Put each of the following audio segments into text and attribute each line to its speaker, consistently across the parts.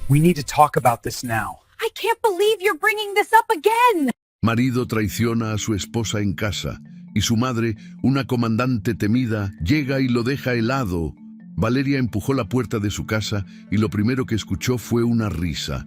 Speaker 1: We need to talk about this now.
Speaker 2: I can't believe you're bringing this up again.
Speaker 3: Marido traiciona a su esposa en casa y su madre, una comandante temida, llega y lo deja helado. Valeria empujó la puerta de su casa y lo primero que escuchó fue una risa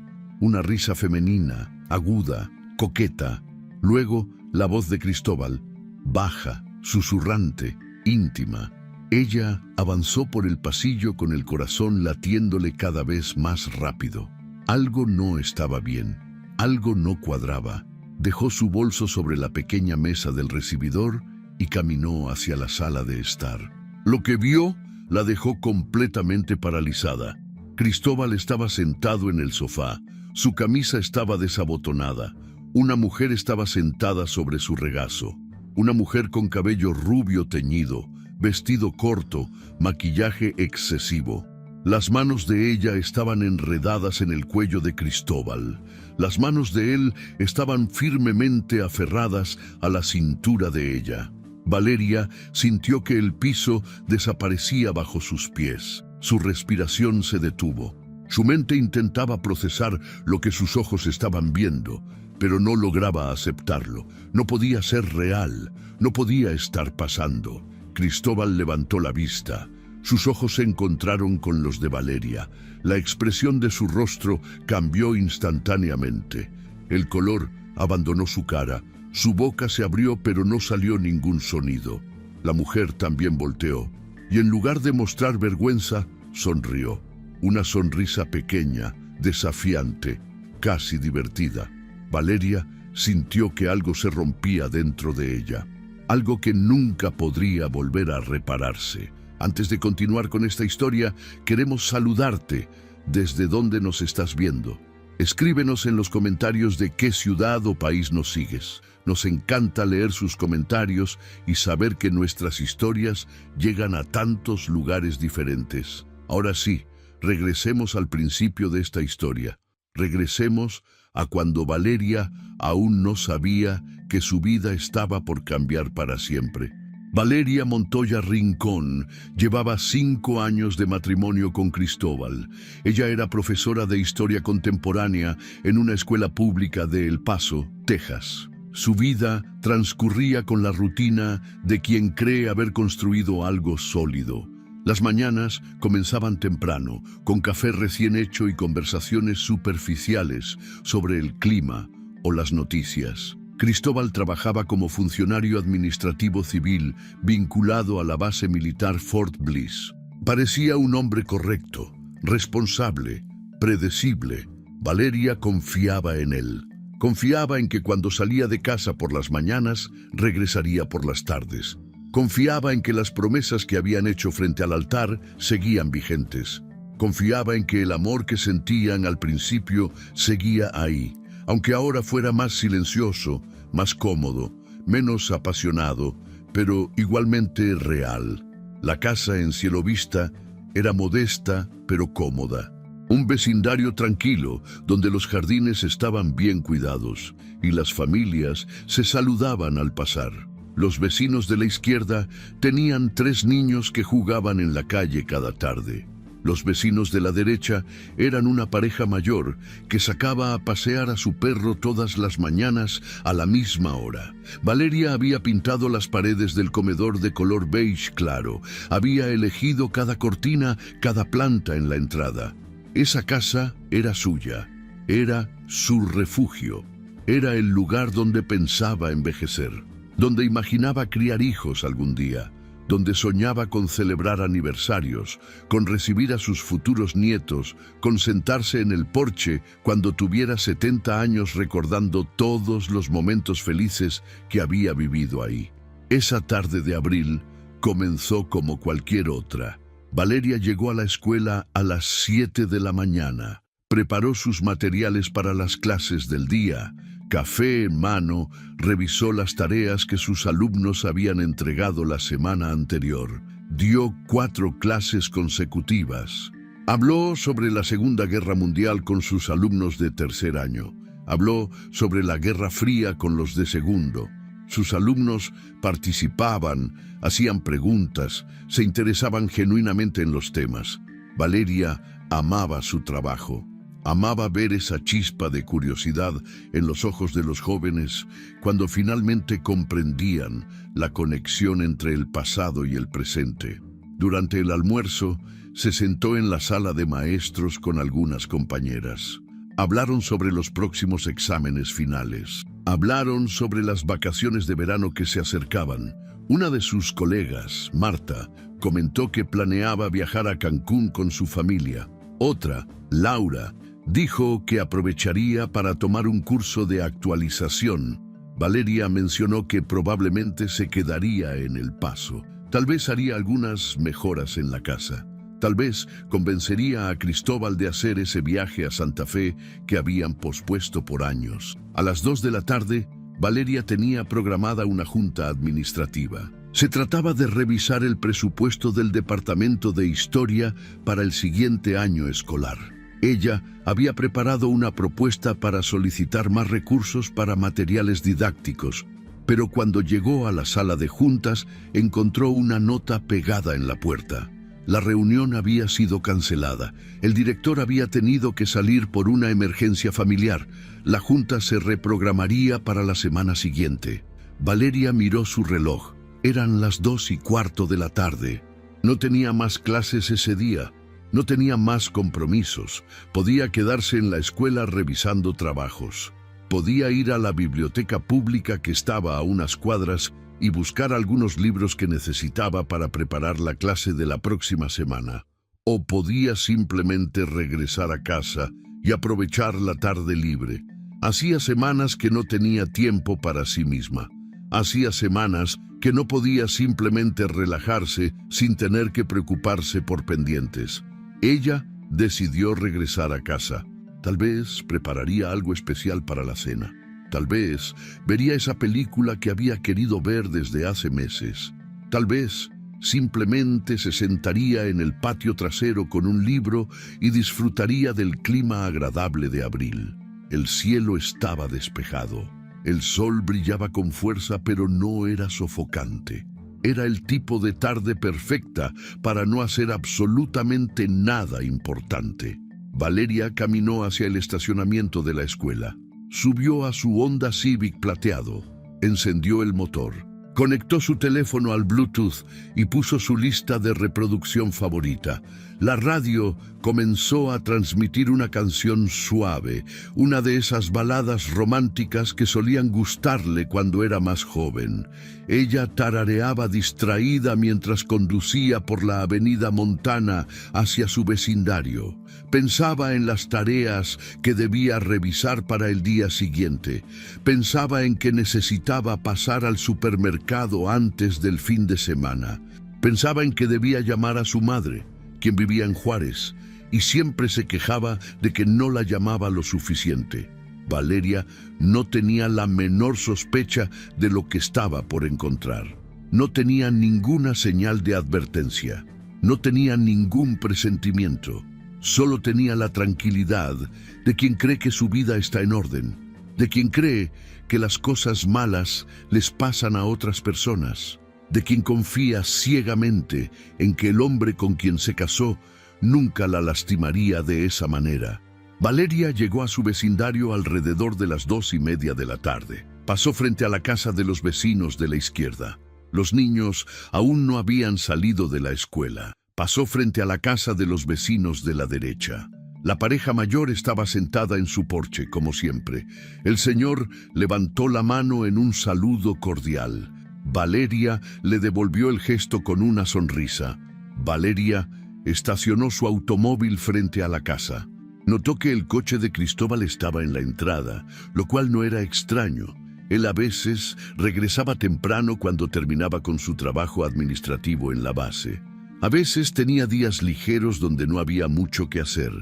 Speaker 3: femenina, aguda, coqueta. Luego, la voz de Cristóbal, baja, susurrante, íntima. Ella avanzó por el pasillo con el corazón latiéndole cada vez más rápido. Algo no estaba bien, algo no cuadraba. Dejó su bolso sobre la pequeña mesa del recibidor y caminó hacia la sala de estar. Lo que vio la dejó completamente paralizada. Cristóbal estaba sentado en el sofá. Su camisa estaba desabotonada. Una mujer estaba sentada sobre su regazo. Una mujer con cabello rubio teñido, vestido corto, maquillaje excesivo. Las manos de ella estaban enredadas en el cuello de Cristóbal. Las manos de él estaban firmemente aferradas a la cintura de ella. Valeria sintió que el piso desaparecía bajo sus pies. Su respiración se detuvo. Su mente intentaba procesar lo que sus ojos estaban viendo, pero no lograba aceptarlo. No podía ser real, no podía estar pasando. Cristóbal levantó la vista. Sus ojos se encontraron con los de Valeria. La expresión de su rostro cambió instantáneamente. El color abandonó su cara. Su boca se abrió, pero no salió ningún sonido. La mujer también volteó, y en lugar de mostrar vergüenza, sonrió. Una sonrisa pequeña, desafiante, casi divertida. Valeria sintió que algo se rompía dentro de ella. Algo que nunca podría volver a repararse. Antes de continuar con esta historia, queremos saludarte. ¿Desde dónde nos estás viendo? Escríbenos en los comentarios de qué ciudad o país nos sigues. Nos encanta leer sus comentarios y saber que nuestras historias llegan a tantos lugares diferentes. Ahora sí, regresemos al principio de esta historia. Regresemos a cuando Valeria aún no sabía que su vida estaba por cambiar para siempre. Valeria Montoya Rincón llevaba 5 años de matrimonio con Cristóbal. Ella era profesora de historia contemporánea en una escuela pública de El Paso, Texas. Su vida transcurría con la rutina de quien cree haber construido algo sólido. Las mañanas comenzaban temprano, con café recién hecho y conversaciones superficiales sobre el clima o las noticias. Cristóbal trabajaba como funcionario administrativo civil vinculado a la base militar Fort Bliss. Parecía un hombre correcto, responsable, predecible. Valeria confiaba en él. Confiaba en que cuando salía de casa por las mañanas, regresaría por las tardes. Confiaba en que las promesas que habían hecho frente al altar seguían vigentes. Confiaba en que el amor que sentían al principio seguía ahí, aunque ahora fuera más silencioso, más cómodo, menos apasionado, pero igualmente real. La casa en Cielo Vista era modesta, pero cómoda. Un vecindario tranquilo, donde los jardines estaban bien cuidados y las familias se saludaban al pasar. Los vecinos de la izquierda tenían 3 niños que jugaban en la calle cada tarde. Los vecinos de la derecha eran una pareja mayor que sacaba a pasear a su perro todas las mañanas a la misma hora. Valeria había pintado las paredes del comedor de color beige claro. Había elegido cada cortina, cada planta en la entrada. Esa casa era suya. Era su refugio. Era el lugar donde pensaba envejecer, donde imaginaba criar hijos algún día, donde soñaba con celebrar aniversarios, con recibir a sus futuros nietos, con sentarse en el porche cuando tuviera 70 años recordando todos los momentos felices que había vivido ahí. Esa tarde de abril comenzó como cualquier otra. Valeria llegó a la escuela a las 7 de la mañana. Preparó sus materiales para las clases del día. Café en mano, revisó las tareas que sus alumnos habían entregado la semana anterior. Dio 4 clases consecutivas. Habló sobre la Segunda Guerra Mundial con sus alumnos de tercer año. Habló sobre la Guerra Fría con los de segundo. Sus alumnos participaban, hacían preguntas, se interesaban genuinamente en los temas. Valeria amaba su trabajo. Amaba ver esa chispa de curiosidad en los ojos de los jóvenes cuando finalmente comprendían la conexión entre el pasado y el presente. Durante el almuerzo, se sentó en la sala de maestros con algunas compañeras. Hablaron sobre los próximos exámenes finales. Hablaron sobre las vacaciones de verano que se acercaban. Una de sus colegas, Marta, comentó que planeaba viajar a Cancún con su familia. Otra, Laura, dijo que aprovecharía para tomar un curso de actualización. Valeria mencionó que probablemente se quedaría en El Paso. Tal vez haría algunas mejoras en la casa. Tal vez convencería a Cristóbal de hacer ese viaje a Santa Fe que habían pospuesto por años. A las 2 de la tarde, Valeria tenía programada una junta administrativa. Se trataba de revisar el presupuesto del Departamento de Historia para el siguiente año escolar. Ella había preparado una propuesta para solicitar más recursos para materiales didácticos, pero cuando llegó a la sala de juntas, encontró una nota pegada en la puerta. La reunión había sido cancelada. El director había tenido que salir por una emergencia familiar. La junta se reprogramaría para la semana siguiente. Valeria miró su reloj. Eran las 2:15 de la tarde. No tenía más clases ese día. No tenía más compromisos. Podía quedarse en la escuela revisando trabajos. Podía ir a la biblioteca pública que estaba a unas cuadras y buscar algunos libros que necesitaba para preparar la clase de la próxima semana. O podía simplemente regresar a casa y aprovechar la tarde libre. Hacía semanas que no tenía tiempo para sí misma. Hacía semanas que no podía simplemente relajarse sin tener que preocuparse por pendientes. Ella decidió regresar a casa. Tal vez prepararía algo especial para la cena. Tal vez vería esa película que había querido ver desde hace meses. Tal vez simplemente se sentaría en el patio trasero con un libro y disfrutaría del clima agradable de abril. El cielo estaba despejado. El sol brillaba con fuerza, pero no era sofocante. Era el tipo de tarde perfecta para no hacer absolutamente nada importante. Valeria caminó hacia el estacionamiento de la escuela. Subió a su Honda Civic plateado, encendió el motor, conectó su teléfono al Bluetooth y puso su lista de reproducción favorita. La radio comenzó a transmitir una canción suave, una de esas baladas románticas que solían gustarle cuando era más joven. Ella tarareaba distraída mientras conducía por la avenida Montana hacia su vecindario. Pensaba en las tareas que debía revisar para el día siguiente. Pensaba en que necesitaba pasar al supermercado antes del fin de semana. Pensaba en que debía llamar a su madre, quien vivía en Juárez, y siempre se quejaba de que no la llamaba lo suficiente. Valeria no tenía la menor sospecha de lo que estaba por encontrar. No tenía ninguna señal de advertencia. No tenía ningún presentimiento. Solo tenía la tranquilidad de quien cree que su vida está en orden, de quien cree que las cosas malas les pasan a otras personas, de quien confía ciegamente en que el hombre con quien se casó nunca la lastimaría de esa manera. Valeria llegó a su vecindario alrededor de las 2:30 de la tarde. Pasó frente a la casa de los vecinos de la izquierda. Los niños aún no habían salido de la escuela. Pasó frente a la casa de los vecinos de la derecha. La pareja mayor estaba sentada en su porche, como siempre. El señor levantó la mano en un saludo cordial. Valeria le devolvió el gesto con una sonrisa. Valeria estacionó su automóvil frente a la casa. Notó que el coche de Cristóbal estaba en la entrada, lo cual no era extraño. Él a veces regresaba temprano cuando terminaba con su trabajo administrativo en la base. A veces tenía días ligeros donde no había mucho que hacer.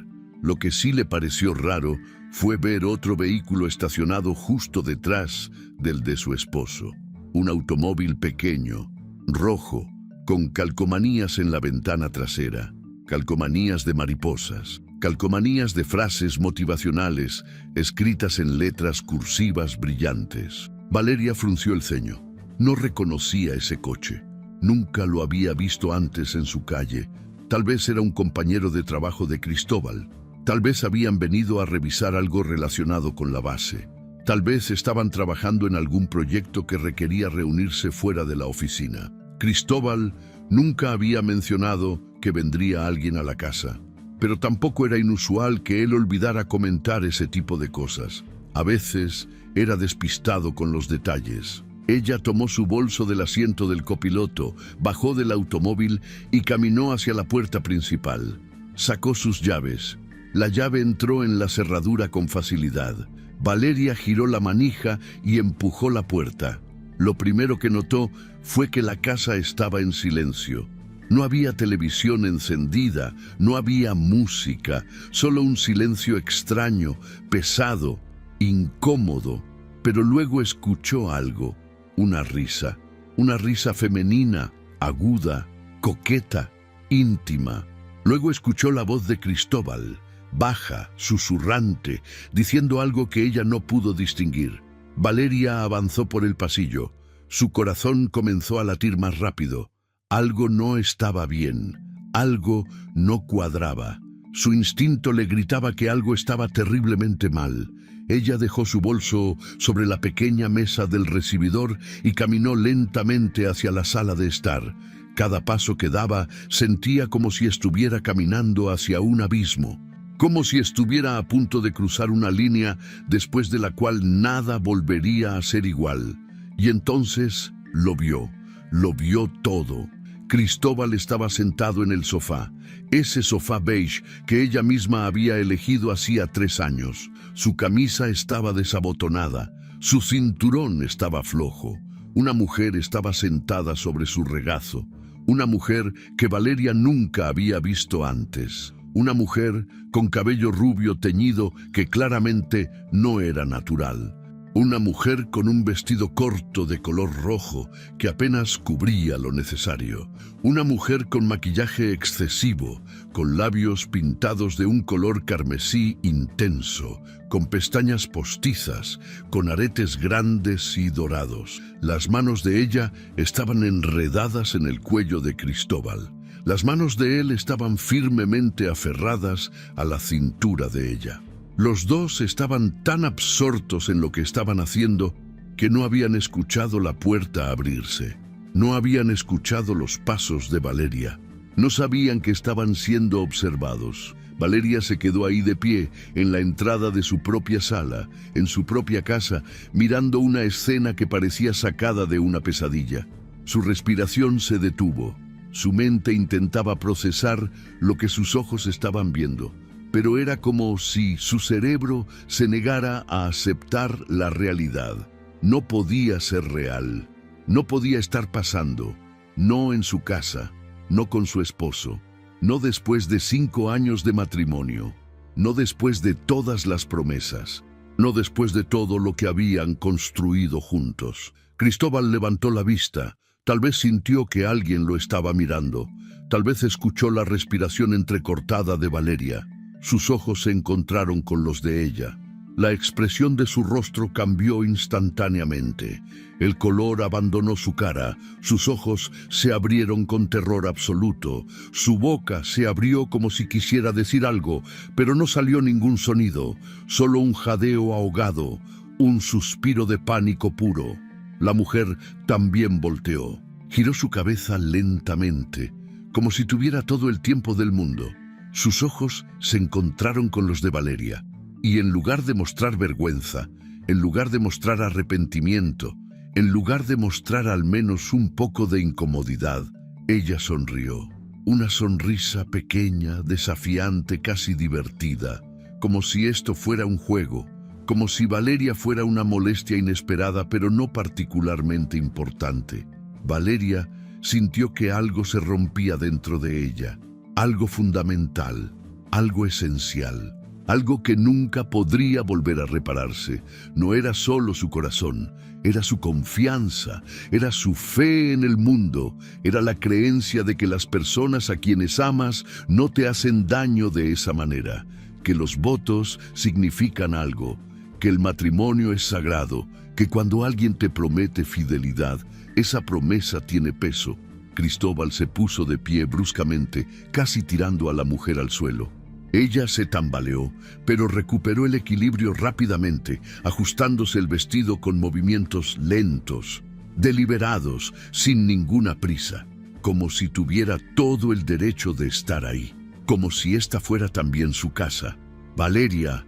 Speaker 3: Lo que sí le pareció raro fue ver otro vehículo estacionado justo detrás del de su esposo. Un automóvil pequeño, rojo, con calcomanías en la ventana trasera, calcomanías de mariposas, calcomanías de frases motivacionales escritas en letras cursivas brillantes. Valeria frunció el ceño. No reconocía ese coche. Nunca lo había visto antes en su calle. Tal vez era un compañero de trabajo de Cristóbal. Tal vez habían venido a revisar algo relacionado con la base. Tal vez estaban trabajando en algún proyecto que requería reunirse fuera de la oficina. Cristóbal nunca había mencionado que vendría alguien a la casa, pero tampoco era inusual que él olvidara comentar ese tipo de cosas. A veces era despistado con los detalles. Ella tomó su bolso del asiento del copiloto, bajó del automóvil y caminó hacia la puerta principal. Sacó sus llaves. La llave entró en la cerradura con facilidad. Valeria giró la manija y empujó la puerta. Lo primero que notó fue que la casa estaba en silencio. No había televisión encendida, no había música, solo un silencio extraño, pesado, incómodo. Pero luego escuchó algo, una risa femenina, aguda, coqueta, íntima. Luego escuchó la voz de Cristóbal, baja, susurrante, diciendo algo que ella no pudo distinguir. Valeria avanzó por el pasillo. Su corazón comenzó a latir más rápido. Algo no estaba bien, algo no cuadraba. Su instinto le gritaba que algo estaba terriblemente mal. Ella dejó su bolso sobre la pequeña mesa del recibidor y caminó lentamente hacia la sala de estar. Cada paso que daba sentía como si estuviera caminando hacia un abismo, como si estuviera a punto de cruzar una línea después de la cual nada volvería a ser igual. Y entonces lo vio todo. Cristóbal estaba sentado en el sofá, ese sofá beige que ella misma había elegido hacía 3 años. Su camisa estaba desabotonada, su cinturón estaba flojo. Una mujer estaba sentada sobre su regazo, una mujer que Valeria nunca había visto antes. Una mujer con cabello rubio teñido que claramente no era natural. Una mujer con un vestido corto de color rojo que apenas cubría lo necesario. Una mujer con maquillaje excesivo, con labios pintados de un color carmesí intenso, con pestañas postizas, con aretes grandes y dorados. Las manos de ella estaban enredadas en el cuello de Cristóbal. Las manos de él estaban firmemente aferradas a la cintura de ella. Los dos estaban tan absortos en lo que estaban haciendo que no habían escuchado la puerta abrirse. No habían escuchado los pasos de Valeria. No sabían que estaban siendo observados. Valeria se quedó ahí de pie, en la entrada de su propia sala, en su propia casa, mirando una escena que parecía sacada de una pesadilla. Su respiración se detuvo. Su mente intentaba procesar lo que sus ojos estaban viendo, pero era como si su cerebro se negara a aceptar la realidad. No podía ser real, no podía estar pasando, no en su casa, no con su esposo, no después de 5 años de matrimonio, no después de todas las promesas, no después de todo lo que habían construido juntos. Cristóbal levantó la vista. Tal vez sintió que alguien lo estaba mirando. Tal vez escuchó la respiración entrecortada de Valeria. Sus ojos se encontraron con los de ella. La expresión de su rostro cambió instantáneamente. El color abandonó su cara. Sus ojos se abrieron con terror absoluto. Su boca se abrió como si quisiera decir algo, pero no salió ningún sonido. Solo un jadeo ahogado, un suspiro de pánico puro. La mujer también volteó. Giró su cabeza lentamente, como si tuviera todo el tiempo del mundo. Sus ojos se encontraron con los de Valeria, y en lugar de mostrar vergüenza, en lugar de mostrar arrepentimiento, en lugar de mostrar al menos un poco de incomodidad, ella sonrió. Una sonrisa pequeña, desafiante, casi divertida, como si esto fuera un juego. Como si Valeria fuera una molestia inesperada, pero no particularmente importante. Valeria sintió que algo se rompía dentro de ella, algo fundamental, algo esencial, algo que nunca podría volver a repararse. No era solo su corazón, era su confianza, era su fe en el mundo, era la creencia de que las personas a quienes amas no te hacen daño de esa manera, que los votos significan algo, que el matrimonio es sagrado, que cuando alguien te promete fidelidad, esa promesa tiene peso. Cristóbal se puso de pie bruscamente, casi tirando a la mujer al suelo. Ella se tambaleó, pero recuperó el equilibrio rápidamente, ajustándose el vestido con movimientos lentos, deliberados, sin ninguna prisa, como si tuviera todo el derecho de estar ahí, como si esta fuera también su casa. Valeria,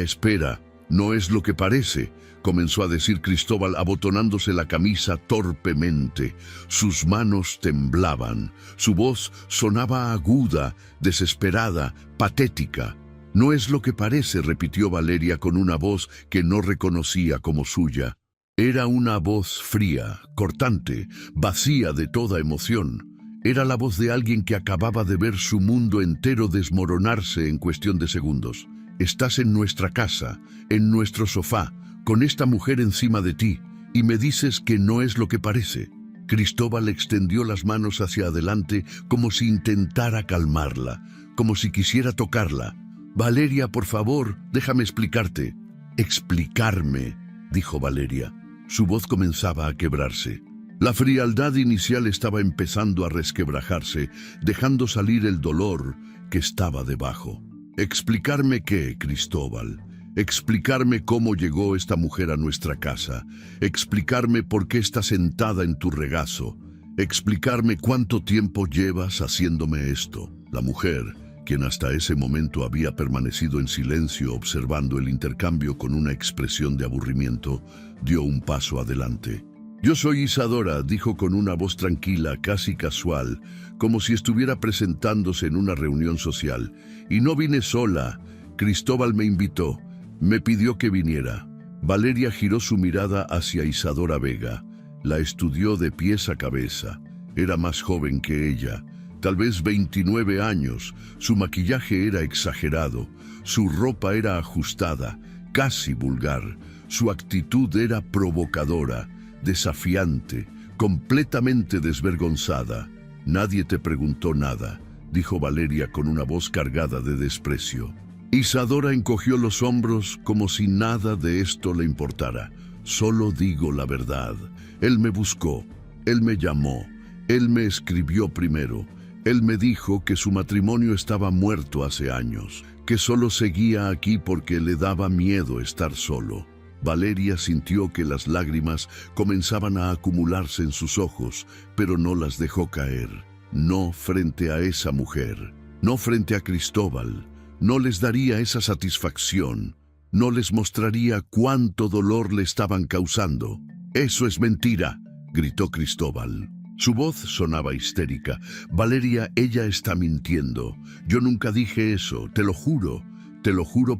Speaker 3: espera, no es lo que parece, comenzó a decir Cristóbal abotonándose la camisa torpemente. Sus manos temblaban, su voz sonaba aguda, desesperada, patética. No es lo que parece, repitió Valeria con una voz que no reconocía como suya. Era una voz fría, cortante, vacía de toda emoción. Era la voz de alguien que acababa de ver su mundo entero desmoronarse en cuestión de segundos. Estás en nuestra casa, en nuestro sofá, con esta mujer encima de ti, y me dices que no es lo que parece. Cristóbal extendió las manos hacia adelante como si intentara calmarla, como si quisiera tocarla. Valeria, por favor, déjame explicarte. Explicarme, dijo Valeria. Su voz comenzaba a quebrarse. La frialdad inicial estaba empezando a resquebrajarse, dejando salir el dolor que estaba debajo. ¿Explicarme qué, Cristóbal? Explicarme cómo llegó esta mujer a nuestra casa. Explicarme por qué está sentada en tu regazo. Explicarme cuánto tiempo llevas haciéndome esto. La mujer, quien hasta ese momento había permanecido en silencio observando el intercambio con una expresión de aburrimiento, dio un paso adelante. Yo soy Isadora, dijo con una voz tranquila, casi casual, como si estuviera presentándose en una reunión social. Y no vine sola. Cristóbal me invitó. Me pidió que viniera. Valeria giró su mirada hacia Isadora Vega. La estudió de pies a cabeza. Era más joven que ella, tal vez 29 años. Su maquillaje era exagerado. Su ropa era ajustada, casi vulgar. Su actitud era provocadora, desafiante, completamente desvergonzada. Nadie te preguntó nada, dijo Valeria con una voz cargada de desprecio. Isadora encogió los hombros como si nada de esto le importara. Solo digo la verdad. Él me buscó, él me llamó, él me escribió primero. Él me dijo que su matrimonio estaba muerto hace años, que solo seguía aquí porque le daba miedo estar solo. Valeria sintió que las lágrimas comenzaban a acumularse en sus ojos, pero no las dejó caer. No frente a esa mujer, no frente a Cristóbal. No les daría esa satisfacción, no les mostraría cuánto dolor le estaban causando. «Eso es mentira», gritó Cristóbal. Su voz sonaba histérica. «Valeria, ella está mintiendo. Yo nunca dije eso, te lo juro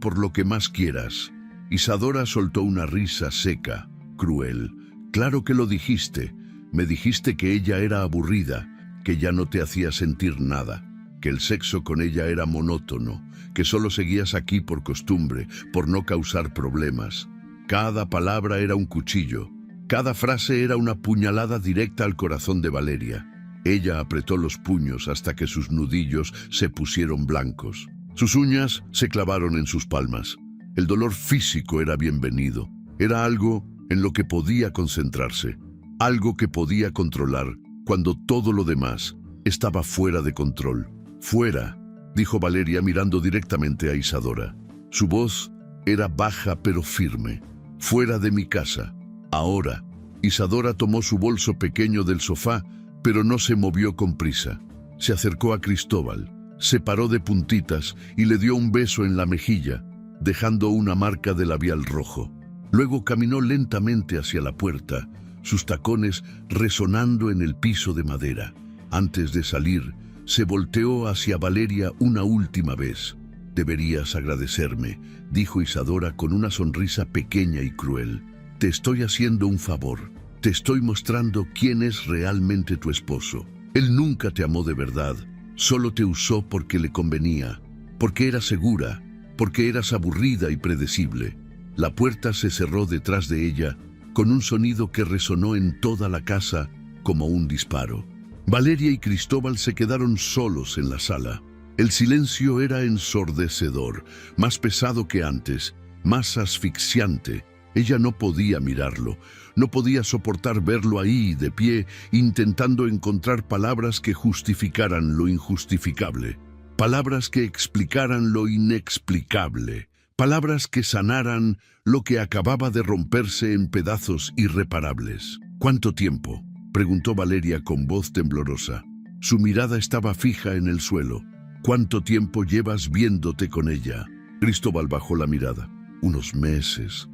Speaker 3: por lo que más quieras». Isadora soltó una risa seca, cruel. «Claro que lo dijiste. Me dijiste que ella era aburrida, que ya no te hacía sentir nada, que el sexo con ella era monótono, que solo seguías aquí por costumbre, por no causar problemas. Cada palabra era un cuchillo, cada frase era una puñalada directa al corazón de Valeria. Ella apretó los puños hasta que sus nudillos se pusieron blancos. Sus uñas se clavaron en sus palmas. El dolor físico era bienvenido. Era algo en lo que podía concentrarse, algo que podía controlar cuando todo lo demás estaba fuera de control. «Fuera», dijo Valeria mirando directamente a Isadora. Su voz era baja pero firme. «Fuera de mi casa. Ahora». Isadora tomó su bolso pequeño del sofá, pero no se movió con prisa. Se acercó a Cristóbal, se paró de puntitas y le dio un beso en la mejilla, dejando una marca de labial rojo. Luego caminó lentamente hacia la puerta, sus tacones resonando en el piso de madera. Antes de salir, se volteó hacia Valeria una última vez. «Deberías agradecerme», dijo Isadora con una sonrisa pequeña y cruel. «Te estoy haciendo un favor. Te estoy mostrando quién es realmente tu esposo. Él nunca te amó de verdad. Solo te usó porque le convenía, porque era segura, porque eras aburrida y predecible». La puerta se cerró detrás de ella con un sonido que resonó en toda la casa como un disparo. Valeria y Cristóbal se quedaron solos en la sala. El silencio era ensordecedor, más pesado que antes, más asfixiante. Ella no podía mirarlo, no podía soportar verlo ahí, de pie, intentando encontrar palabras que justificaran lo injustificable. palabras que explicaran lo inexplicable, palabras que sanaran lo que acababa de romperse en pedazos irreparables. ¿Cuánto tiempo?, preguntó Valeria con voz temblorosa. Su mirada estaba fija en el suelo. ¿Cuánto tiempo llevas viéndote con ella? Cristóbal bajó la mirada. Unos meses,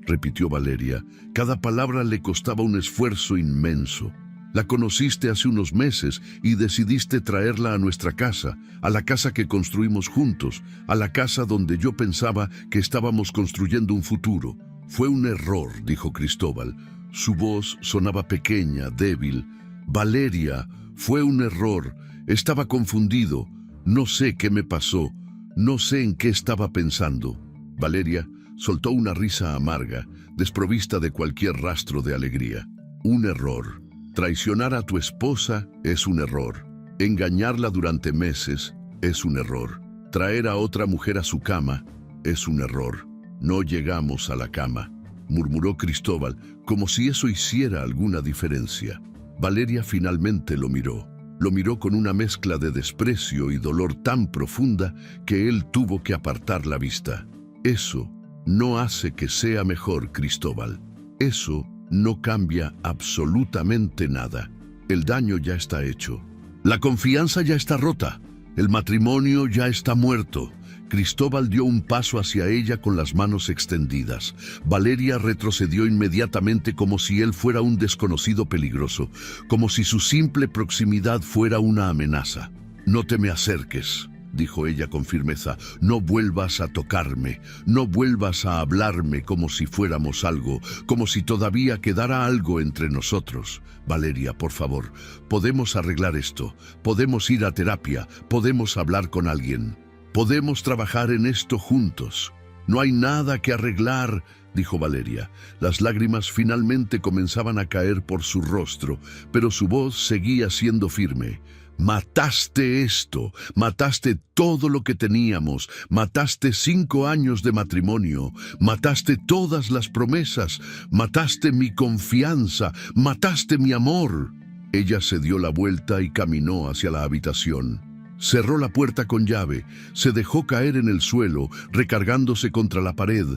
Speaker 3: repitió Valeria. Cada palabra le costaba un esfuerzo inmenso. La conociste hace unos meses y decidiste traerla a nuestra casa, a la casa que construimos juntos, a la casa donde yo pensaba que estábamos construyendo un futuro. Fue un error, dijo Cristóbal. Su voz sonaba pequeña, débil. Valeria, fue un error. Estaba confundido. No sé qué me pasó. No sé en qué estaba pensando. Valeria soltó una risa amarga, desprovista de cualquier rastro de alegría. Un error. Traicionar a tu esposa es un error. Engañarla durante meses es un error. Traer a otra mujer a su cama es un error. No llegamos a la cama, murmuró Cristóbal, como si eso hiciera alguna diferencia. Valeria finalmente lo miró. Lo miró con una mezcla de desprecio y dolor tan profunda que él tuvo que apartar la vista. Eso no hace que sea mejor, Cristóbal. Eso no cambia absolutamente nada. El daño ya está hecho. La confianza ya está rota. El matrimonio ya está muerto. Cristóbal dio un paso hacia ella con las manos extendidas. Valeria retrocedió inmediatamente como si él fuera un desconocido peligroso, como si su simple proximidad fuera una amenaza. «No te me acerques», dijo ella con firmeza. «No vuelvas a tocarme, no vuelvas a hablarme como si fuéramos algo, como si todavía quedara algo entre nosotros. Valeria, por favor, podemos arreglar esto, podemos ir a terapia, podemos hablar con alguien. Podemos trabajar en esto juntos. No hay nada que arreglar», dijo Valeria. Las lágrimas finalmente comenzaban a caer por su rostro, pero su voz seguía siendo firme. «Mataste esto, mataste todo lo que teníamos, mataste 5 años de matrimonio, mataste todas las promesas, mataste mi confianza, mataste mi amor». Ella se dio la vuelta y caminó hacia la habitación. Cerró la puerta con llave, se dejó caer en el suelo, recargándose contra la pared,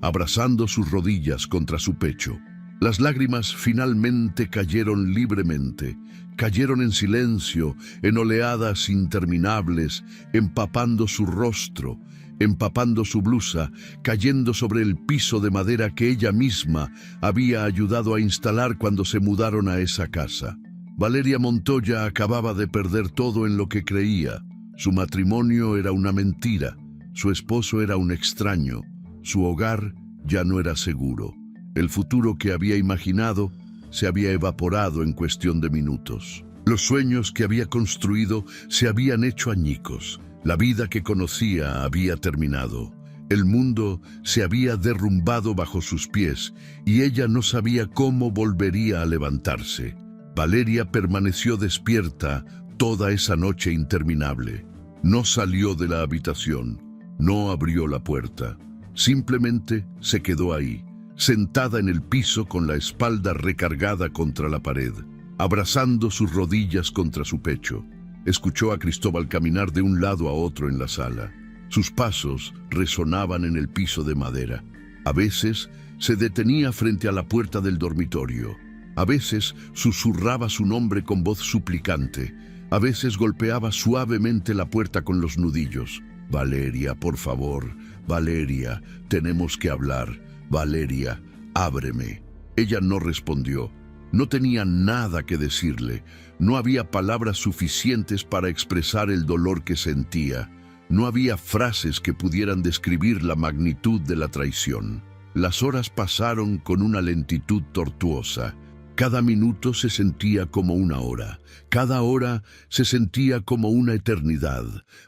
Speaker 3: abrazando sus rodillas contra su pecho. Las lágrimas finalmente cayeron libremente, cayeron en silencio, en oleadas interminables, empapando su rostro, empapando su blusa, cayendo sobre el piso de madera que ella misma había ayudado a instalar cuando se mudaron a esa casa. Valeria Montoya acababa de perder todo en lo que creía. Su matrimonio era una mentira, su esposo era un extraño, su hogar ya no era seguro. El futuro que había imaginado se había evaporado en cuestión de minutos. Los sueños que había construido se habían hecho añicos. La vida que conocía había terminado. El mundo se había derrumbado bajo sus pies y ella no sabía cómo volvería a levantarse. Valeria permaneció despierta toda esa noche interminable. No salió de la habitación, no abrió la puerta. Simplemente se quedó ahí, sentada en el piso con la espalda recargada contra la pared, abrazando sus rodillas contra su pecho. Escuchó a Cristóbal caminar de un lado a otro en la sala. Sus pasos resonaban en el piso de madera. A veces se detenía frente a la puerta del dormitorio. A veces susurraba su nombre con voz suplicante. A veces golpeaba suavemente la puerta con los nudillos. «Valeria, por favor. Valeria, tenemos que hablar. Valeria, ábreme». Ella no respondió. No tenía nada que decirle. No había palabras suficientes para expresar el dolor que sentía. No había frases que pudieran describir la magnitud de la traición. Las horas pasaron con una lentitud tortuosa. Cada minuto se sentía como una hora. Cada hora se sentía como una eternidad.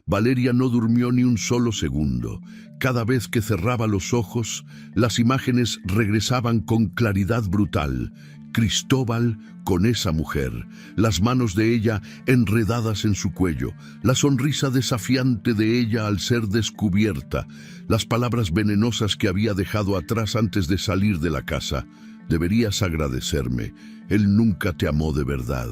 Speaker 3: Valeria no durmió ni un solo segundo. Cada vez que cerraba los ojos, las imágenes regresaban con claridad brutal. Cristóbal con esa mujer, las manos de ella enredadas en su cuello, la sonrisa desafiante de ella al ser descubierta, las palabras venenosas que había dejado atrás antes de salir de la casa. «Deberías agradecerme. Él nunca te amó de verdad».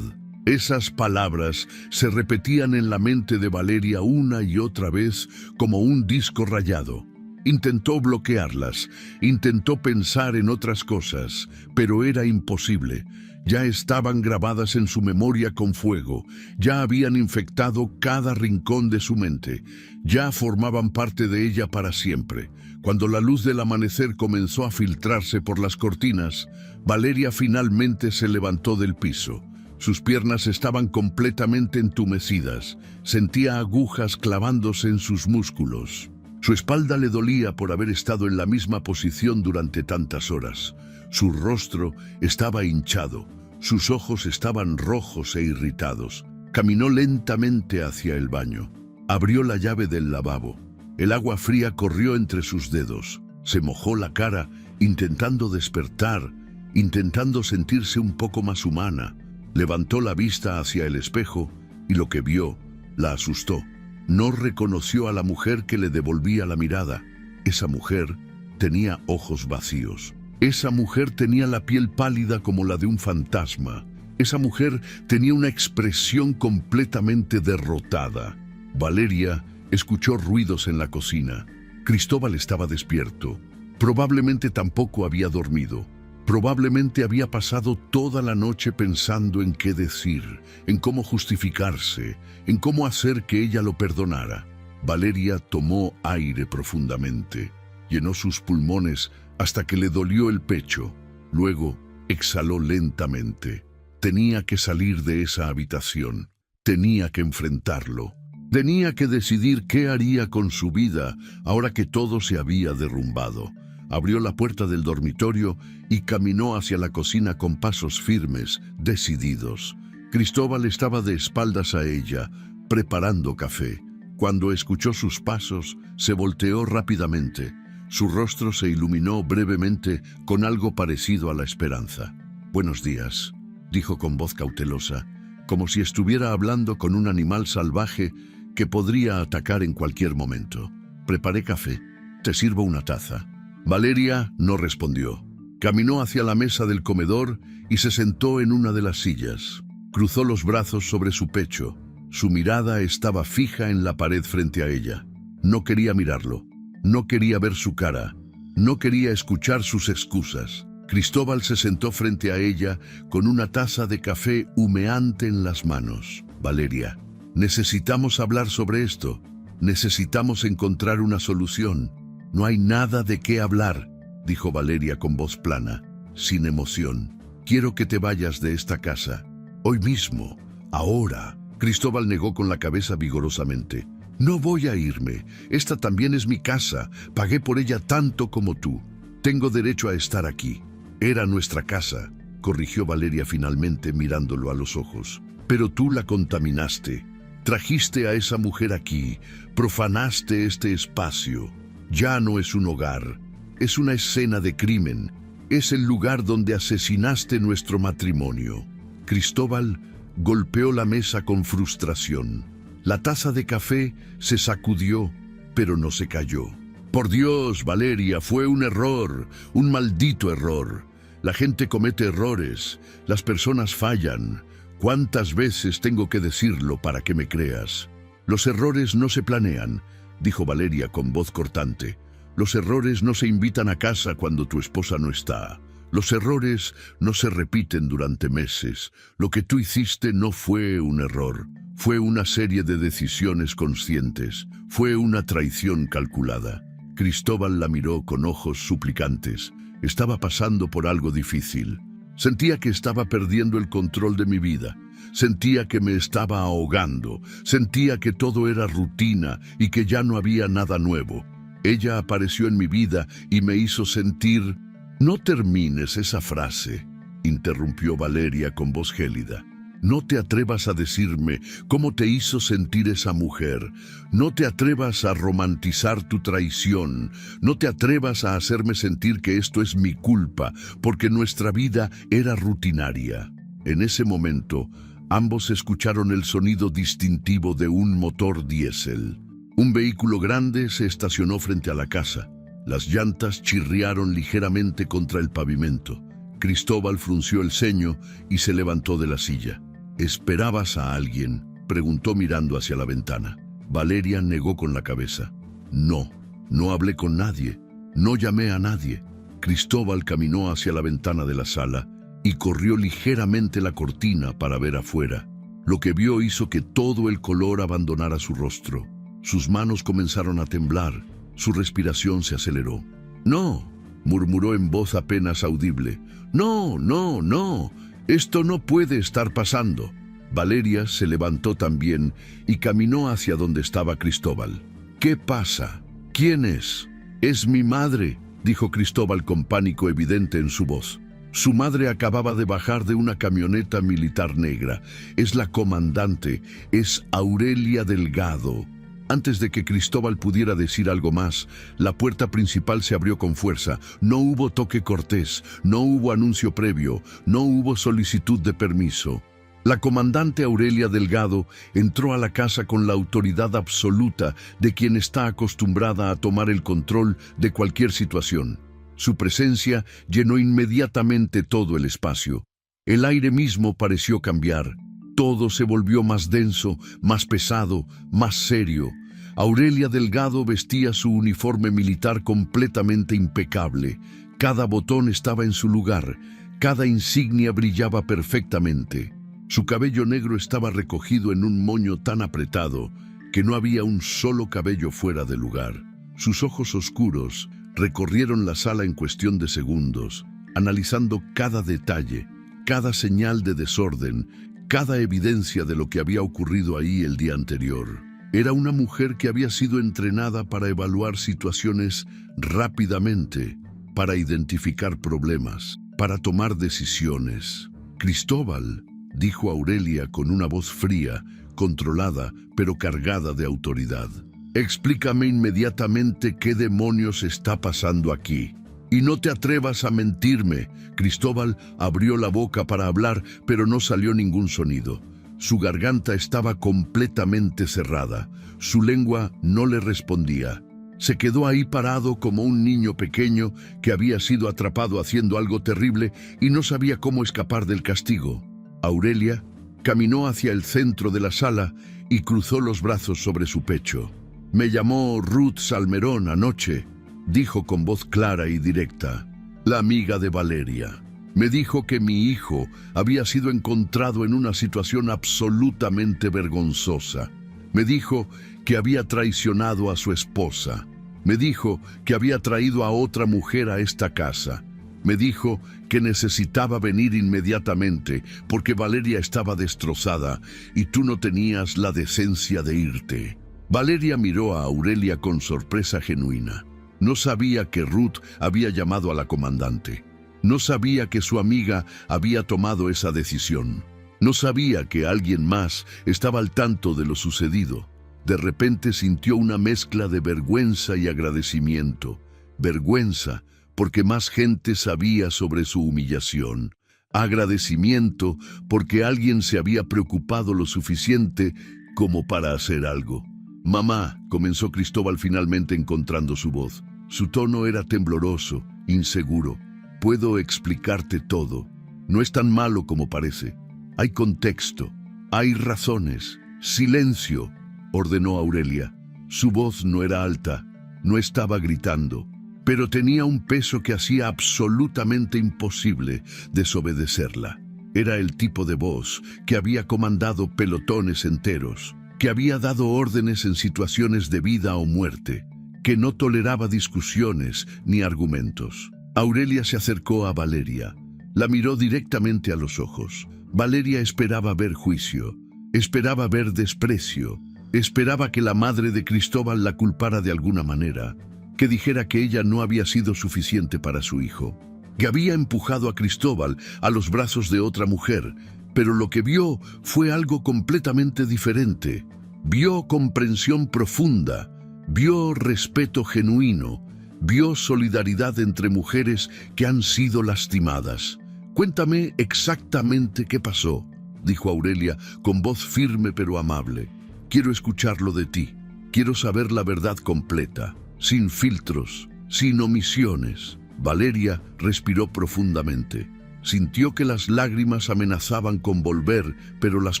Speaker 3: Esas palabras se repetían en la mente de Valeria una y otra vez como un disco rayado. Intentó bloquearlas, intentó pensar en otras cosas, pero era imposible. Ya estaban grabadas en su memoria con fuego, ya habían infectado cada rincón de su mente, ya formaban parte de ella para siempre. Cuando la luz del amanecer comenzó a filtrarse por las cortinas, Valeria finalmente se levantó del piso. Sus piernas estaban completamente entumecidas, sentía agujas clavándose en sus músculos. Su espalda le dolía por haber estado en la misma posición durante tantas horas. Su rostro estaba hinchado, sus ojos estaban rojos e irritados. Caminó lentamente hacia el baño. Abrió la llave del lavabo. El agua fría corrió entre sus dedos. Se mojó la cara, intentando despertar, intentando sentirse un poco más humana. Levantó la vista hacia el espejo y lo que vio la asustó. No reconoció a la mujer que le devolvía la mirada. Esa mujer tenía ojos vacíos. Esa mujer tenía la piel pálida como la de un fantasma. Esa mujer tenía una expresión completamente derrotada. Valeria escuchó ruidos en la cocina. Cristóbal estaba despierto. Probablemente tampoco había dormido. Probablemente había pasado toda la noche pensando en qué decir, en cómo justificarse, en cómo hacer que ella lo perdonara. Valeria tomó aire profundamente, llenó sus pulmones hasta que le dolió el pecho. Luego exhaló lentamente. Tenía que salir de esa habitación. Tenía que enfrentarlo. Tenía que decidir qué haría con su vida ahora que todo se había derrumbado. Abrió la puerta del dormitorio y caminó hacia la cocina con pasos firmes, decididos. Cristóbal estaba de espaldas a ella, preparando café. Cuando escuchó sus pasos, se volteó rápidamente. Su rostro se iluminó brevemente con algo parecido a la esperanza. «Buenos días», dijo con voz cautelosa, como si estuviera hablando con un animal salvaje que podría atacar en cualquier momento. «Preparé café. Te sirvo una taza». Valeria no respondió. Caminó hacia la mesa del comedor y se sentó en una de las sillas. Cruzó los brazos sobre su pecho. Su mirada estaba fija en la pared frente a ella. No quería mirarlo. No quería ver su cara. No quería escuchar sus excusas. Cristóbal se sentó frente a ella con una taza de café humeante en las manos. «Valeria, necesitamos hablar sobre esto. Necesitamos encontrar una solución». «No hay nada de qué hablar», dijo Valeria con voz plana, sin emoción. «Quiero que te vayas de esta casa. Hoy mismo. Ahora». Cristóbal negó con la cabeza vigorosamente. «No voy a irme. Esta también es mi casa. Pagué por ella tanto como tú. Tengo derecho a estar aquí». «Era nuestra casa», corrigió Valeria finalmente mirándolo a los ojos. «Pero tú la contaminaste. Trajiste a esa mujer aquí. Profanaste este espacio. Ya no es un hogar, es una escena de crimen, es el lugar donde asesinaste nuestro matrimonio». Cristóbal golpeó la mesa con frustración. La taza de café se sacudió, pero no se cayó. «Por Dios, Valeria, fue un error, un maldito error. La gente comete errores, las personas fallan. ¿Cuántas veces tengo que decirlo para que me creas? Los errores no se planean», dijo Valeria con voz cortante. «Los errores no se invitan a casa cuando tu esposa no está. Los errores no se repiten durante meses. Lo que tú hiciste no fue un error. Fue una serie de decisiones conscientes. Fue una traición calculada». Cristóbal la miró con ojos suplicantes. Estaba pasando por algo difícil. Sentía que estaba perdiendo el control de mi vida. Sentía que me estaba ahogando. Sentía que todo era rutina y que ya no había nada nuevo. Ella apareció en mi vida y me hizo sentir... «No termines esa frase», interrumpió Valeria con voz gélida. «No te atrevas a decirme cómo te hizo sentir esa mujer. No te atrevas a romantizar tu traición. No te atrevas a hacerme sentir que esto es mi culpa, porque nuestra vida era rutinaria». En ese momento, ambos escucharon el sonido distintivo de un motor diésel. Un vehículo grande se estacionó frente a la casa. Las llantas chirriaron ligeramente contra el pavimento. Cristóbal frunció el ceño y se levantó de la silla. ¿Esperabas a alguien?, preguntó mirando hacia la ventana. Valeria negó con la cabeza. No, no hablé con nadie, no llamé a nadie. Cristóbal caminó hacia la ventana de la sala y corrió ligeramente la cortina para ver afuera. Lo que vio hizo que todo el color abandonara su rostro. Sus manos comenzaron a temblar, su respiración se aceleró. «No», murmuró en voz apenas audible. «No, no, no, esto no puede estar pasando». Valeria se levantó también y caminó hacia donde estaba Cristóbal. «¿Qué pasa? ¿Quién es?» «Es mi madre», dijo Cristóbal con pánico evidente en su voz. Su madre acababa de bajar de una camioneta militar negra. «Es la comandante, es Aurelia Delgado». Antes de que Cristóbal pudiera decir algo más, la puerta principal se abrió con fuerza. No hubo toque cortés, no hubo anuncio previo, no hubo solicitud de permiso. La comandante Aurelia Delgado entró a la casa con la autoridad absoluta de quien está acostumbrada a tomar el control de cualquier situación. Su presencia llenó inmediatamente todo el espacio. El aire mismo pareció cambiar. Todo se volvió más denso, más pesado, más serio. Aurelia Delgado vestía su uniforme militar completamente impecable. Cada botón estaba en su lugar, cada insignia brillaba perfectamente. Su cabello negro estaba recogido en un moño tan apretado que no había un solo cabello fuera de lugar. Sus ojos oscuros recorrieron la sala en cuestión de segundos, analizando cada detalle, cada señal de desorden, cada evidencia de lo que había ocurrido ahí el día anterior. Era una mujer que había sido entrenada para evaluar situaciones rápidamente, para identificar problemas, para tomar decisiones. «Cristóbal», dijo Aurelia con una voz fría, controlada, pero cargada de autoridad. «Explícame inmediatamente qué demonios está pasando aquí. Y no te atrevas a mentirme». Cristóbal abrió la boca para hablar, pero no salió ningún sonido. Su garganta estaba completamente cerrada. Su lengua no le respondía. Se quedó ahí parado como un niño pequeño que había sido atrapado haciendo algo terrible y no sabía cómo escapar del castigo. Aurelia caminó hacia el centro de la sala y cruzó los brazos sobre su pecho. «Me llamó Ruth Salmerón anoche», dijo con voz clara y directa, «la amiga de Valeria. Me dijo que mi hijo había sido encontrado en una situación absolutamente vergonzosa. Me dijo que había traicionado a su esposa. Me dijo que había traído a otra mujer a esta casa. Me dijo que necesitaba venir inmediatamente porque Valeria estaba destrozada y tú no tenías la decencia de irte». Valeria miró a Aurelia con sorpresa genuina. No sabía que Ruth había llamado a la comandante. No sabía que su amiga había tomado esa decisión. No sabía que alguien más estaba al tanto de lo sucedido. De repente sintió una mezcla de vergüenza y agradecimiento. Vergüenza porque más gente sabía sobre su humillación. Agradecimiento porque alguien se había preocupado lo suficiente como para hacer algo. «Mamá», comenzó Cristóbal finalmente encontrando su voz. Su tono era tembloroso, inseguro. «Puedo explicarte todo. No es tan malo como parece. Hay contexto, hay razones». «Silencio», ordenó Aurelia. Su voz no era alta, no estaba gritando, pero tenía un peso que hacía absolutamente imposible desobedecerla. Era el tipo de voz que había comandado pelotones enteros, que había dado órdenes en situaciones de vida o muerte, que no toleraba discusiones ni argumentos. Aurelia se acercó a Valeria. La miró directamente a los ojos. Valeria esperaba ver juicio, esperaba ver desprecio, esperaba que la madre de Cristóbal la culpara de alguna manera, que dijera que ella no había sido suficiente para su hijo, que había empujado a Cristóbal a los brazos de otra mujer, pero lo que vio fue algo completamente diferente. Vio comprensión profunda, vio respeto genuino, vio solidaridad entre mujeres que han sido lastimadas. «Cuéntame exactamente qué pasó», dijo Aurelia con voz firme pero amable. «Quiero escucharlo de ti. Quiero saber la verdad completa, sin filtros, sin omisiones». Valeria respiró profundamente. Sintió que las lágrimas amenazaban con volver, pero las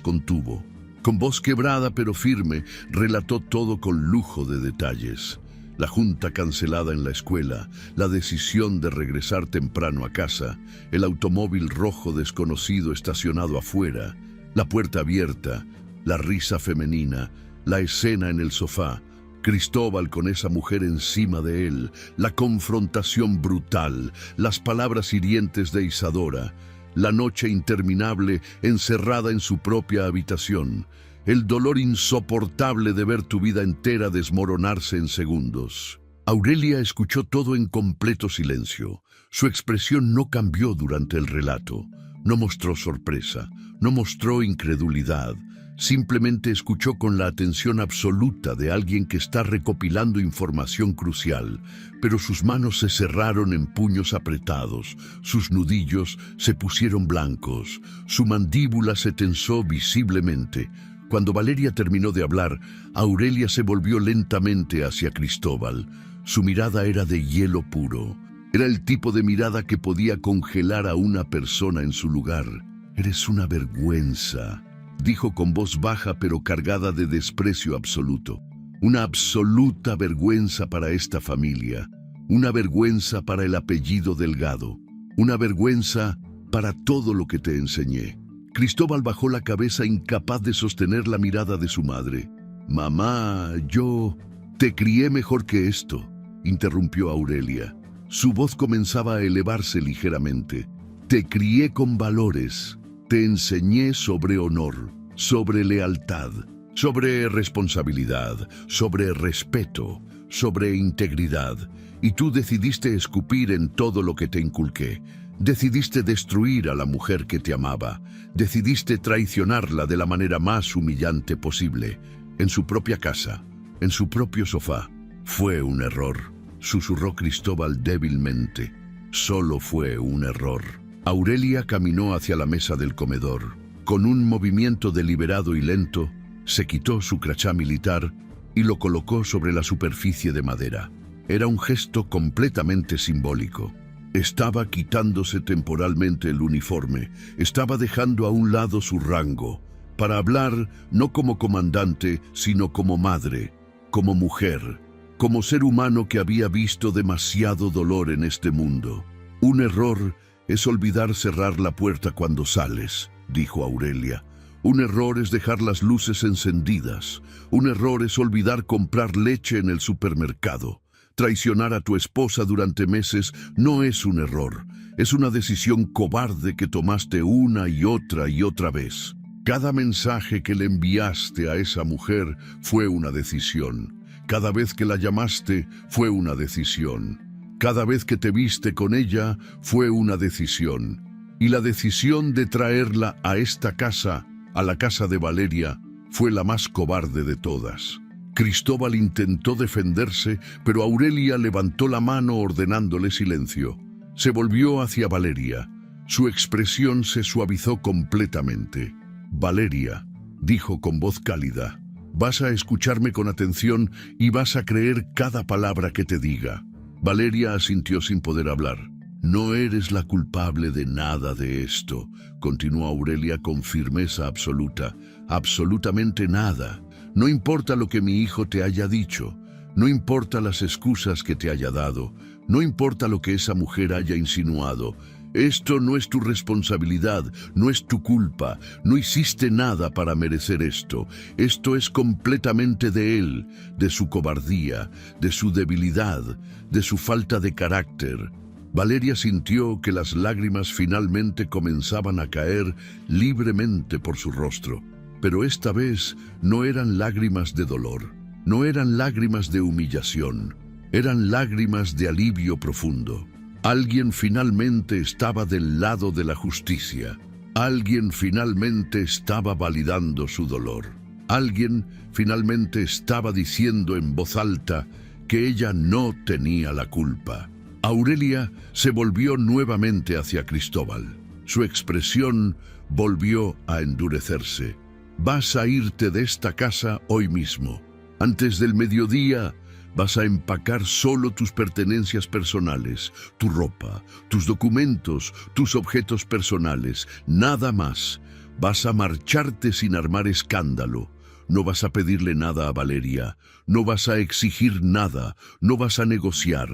Speaker 3: contuvo. Con voz quebrada pero firme, relató todo con lujo de detalles. La junta cancelada en la escuela, la decisión de regresar temprano a casa, el automóvil rojo desconocido estacionado afuera, la puerta abierta, la risa femenina, la escena en el sofá, Cristóbal con esa mujer encima de él, la confrontación brutal, las palabras hirientes de Isadora, la noche interminable encerrada en su propia habitación, el dolor insoportable de ver tu vida entera desmoronarse en segundos. Aurelia escuchó todo en completo silencio. Su expresión no cambió durante el relato. No mostró sorpresa, no mostró incredulidad. Simplemente escuchó con la atención absoluta de alguien que está recopilando información crucial, pero sus manos se cerraron en puños apretados, sus nudillos se pusieron blancos, su mandíbula se tensó visiblemente. Cuando Valeria terminó de hablar, Aurelia se volvió lentamente hacia Cristóbal. Su mirada era de hielo puro. Era el tipo de mirada que podía congelar a una persona en su lugar. «Eres una vergüenza», dijo con voz baja pero cargada de desprecio absoluto. «Una absoluta vergüenza para esta familia. Una vergüenza para el apellido Delgado. Una vergüenza para todo lo que te enseñé». Cristóbal bajó la cabeza incapaz de sostener la mirada de su madre. «Mamá, yo te crié mejor que esto», interrumpió Aurelia. Su voz comenzaba a elevarse ligeramente. «Te crié con valores. Te enseñé sobre honor, sobre lealtad, sobre responsabilidad, sobre respeto, sobre integridad. Y tú decidiste escupir en todo lo que te inculqué. Decidiste destruir a la mujer que te amaba. Decidiste traicionarla de la manera más humillante posible, en su propia casa, en su propio sofá. Fue un error», susurró Cristóbal débilmente. «Solo fue un error». Aurelia caminó hacia la mesa del comedor. Con un movimiento deliberado y lento, se quitó su crachá militar y lo colocó sobre la superficie de madera. Era un gesto completamente simbólico. Estaba quitándose temporalmente el uniforme, estaba dejando a un lado su rango, para hablar no como comandante, sino como madre, como mujer, como ser humano que había visto demasiado dolor en este mundo. «Un error es olvidar cerrar la puerta cuando sales», dijo Aurelia. «Un error es dejar las luces encendidas. Un error es olvidar comprar leche en el supermercado. Traicionar a tu esposa durante meses no es un error. Es una decisión cobarde que tomaste una y otra vez. Cada mensaje que le enviaste a esa mujer fue una decisión. Cada vez que la llamaste fue una decisión. Cada vez que te viste con ella fue una decisión. Y la decisión de traerla a esta casa, a la casa de Valeria, fue la más cobarde de todas». Cristóbal intentó defenderse, pero Aurelia levantó la mano ordenándole silencio. Se volvió hacia Valeria. Su expresión se suavizó completamente. «Valeria», dijo con voz cálida, «vas a escucharme con atención y vas a creer cada palabra que te diga». Valeria asintió sin poder hablar. «No eres la culpable de nada de esto», continuó Aurelia con firmeza absoluta. «Absolutamente nada. No importa lo que mi hijo te haya dicho, no importa las excusas que te haya dado, no importa lo que esa mujer haya insinuado. Esto no es tu responsabilidad, no es tu culpa, no hiciste nada para merecer esto. Esto es completamente de él, de su cobardía, de su debilidad, de su falta de carácter». Valeria sintió que las lágrimas finalmente comenzaban a caer libremente por su rostro. Pero esta vez no eran lágrimas de dolor, no eran lágrimas de humillación, eran lágrimas de alivio profundo. Alguien finalmente estaba del lado de la justicia. Alguien finalmente estaba validando su dolor. Alguien finalmente estaba diciendo en voz alta que ella no tenía la culpa. Aurelia se volvió nuevamente hacia Cristóbal. Su expresión volvió a endurecerse. «Vas a irte de esta casa hoy mismo. Antes del mediodía Vas a empacar solo tus pertenencias personales, tu ropa, tus documentos, tus objetos personales, nada más. Vas a marcharte sin armar escándalo. No vas a pedirle nada a Valeria, no vas a exigir nada, no vas a negociar.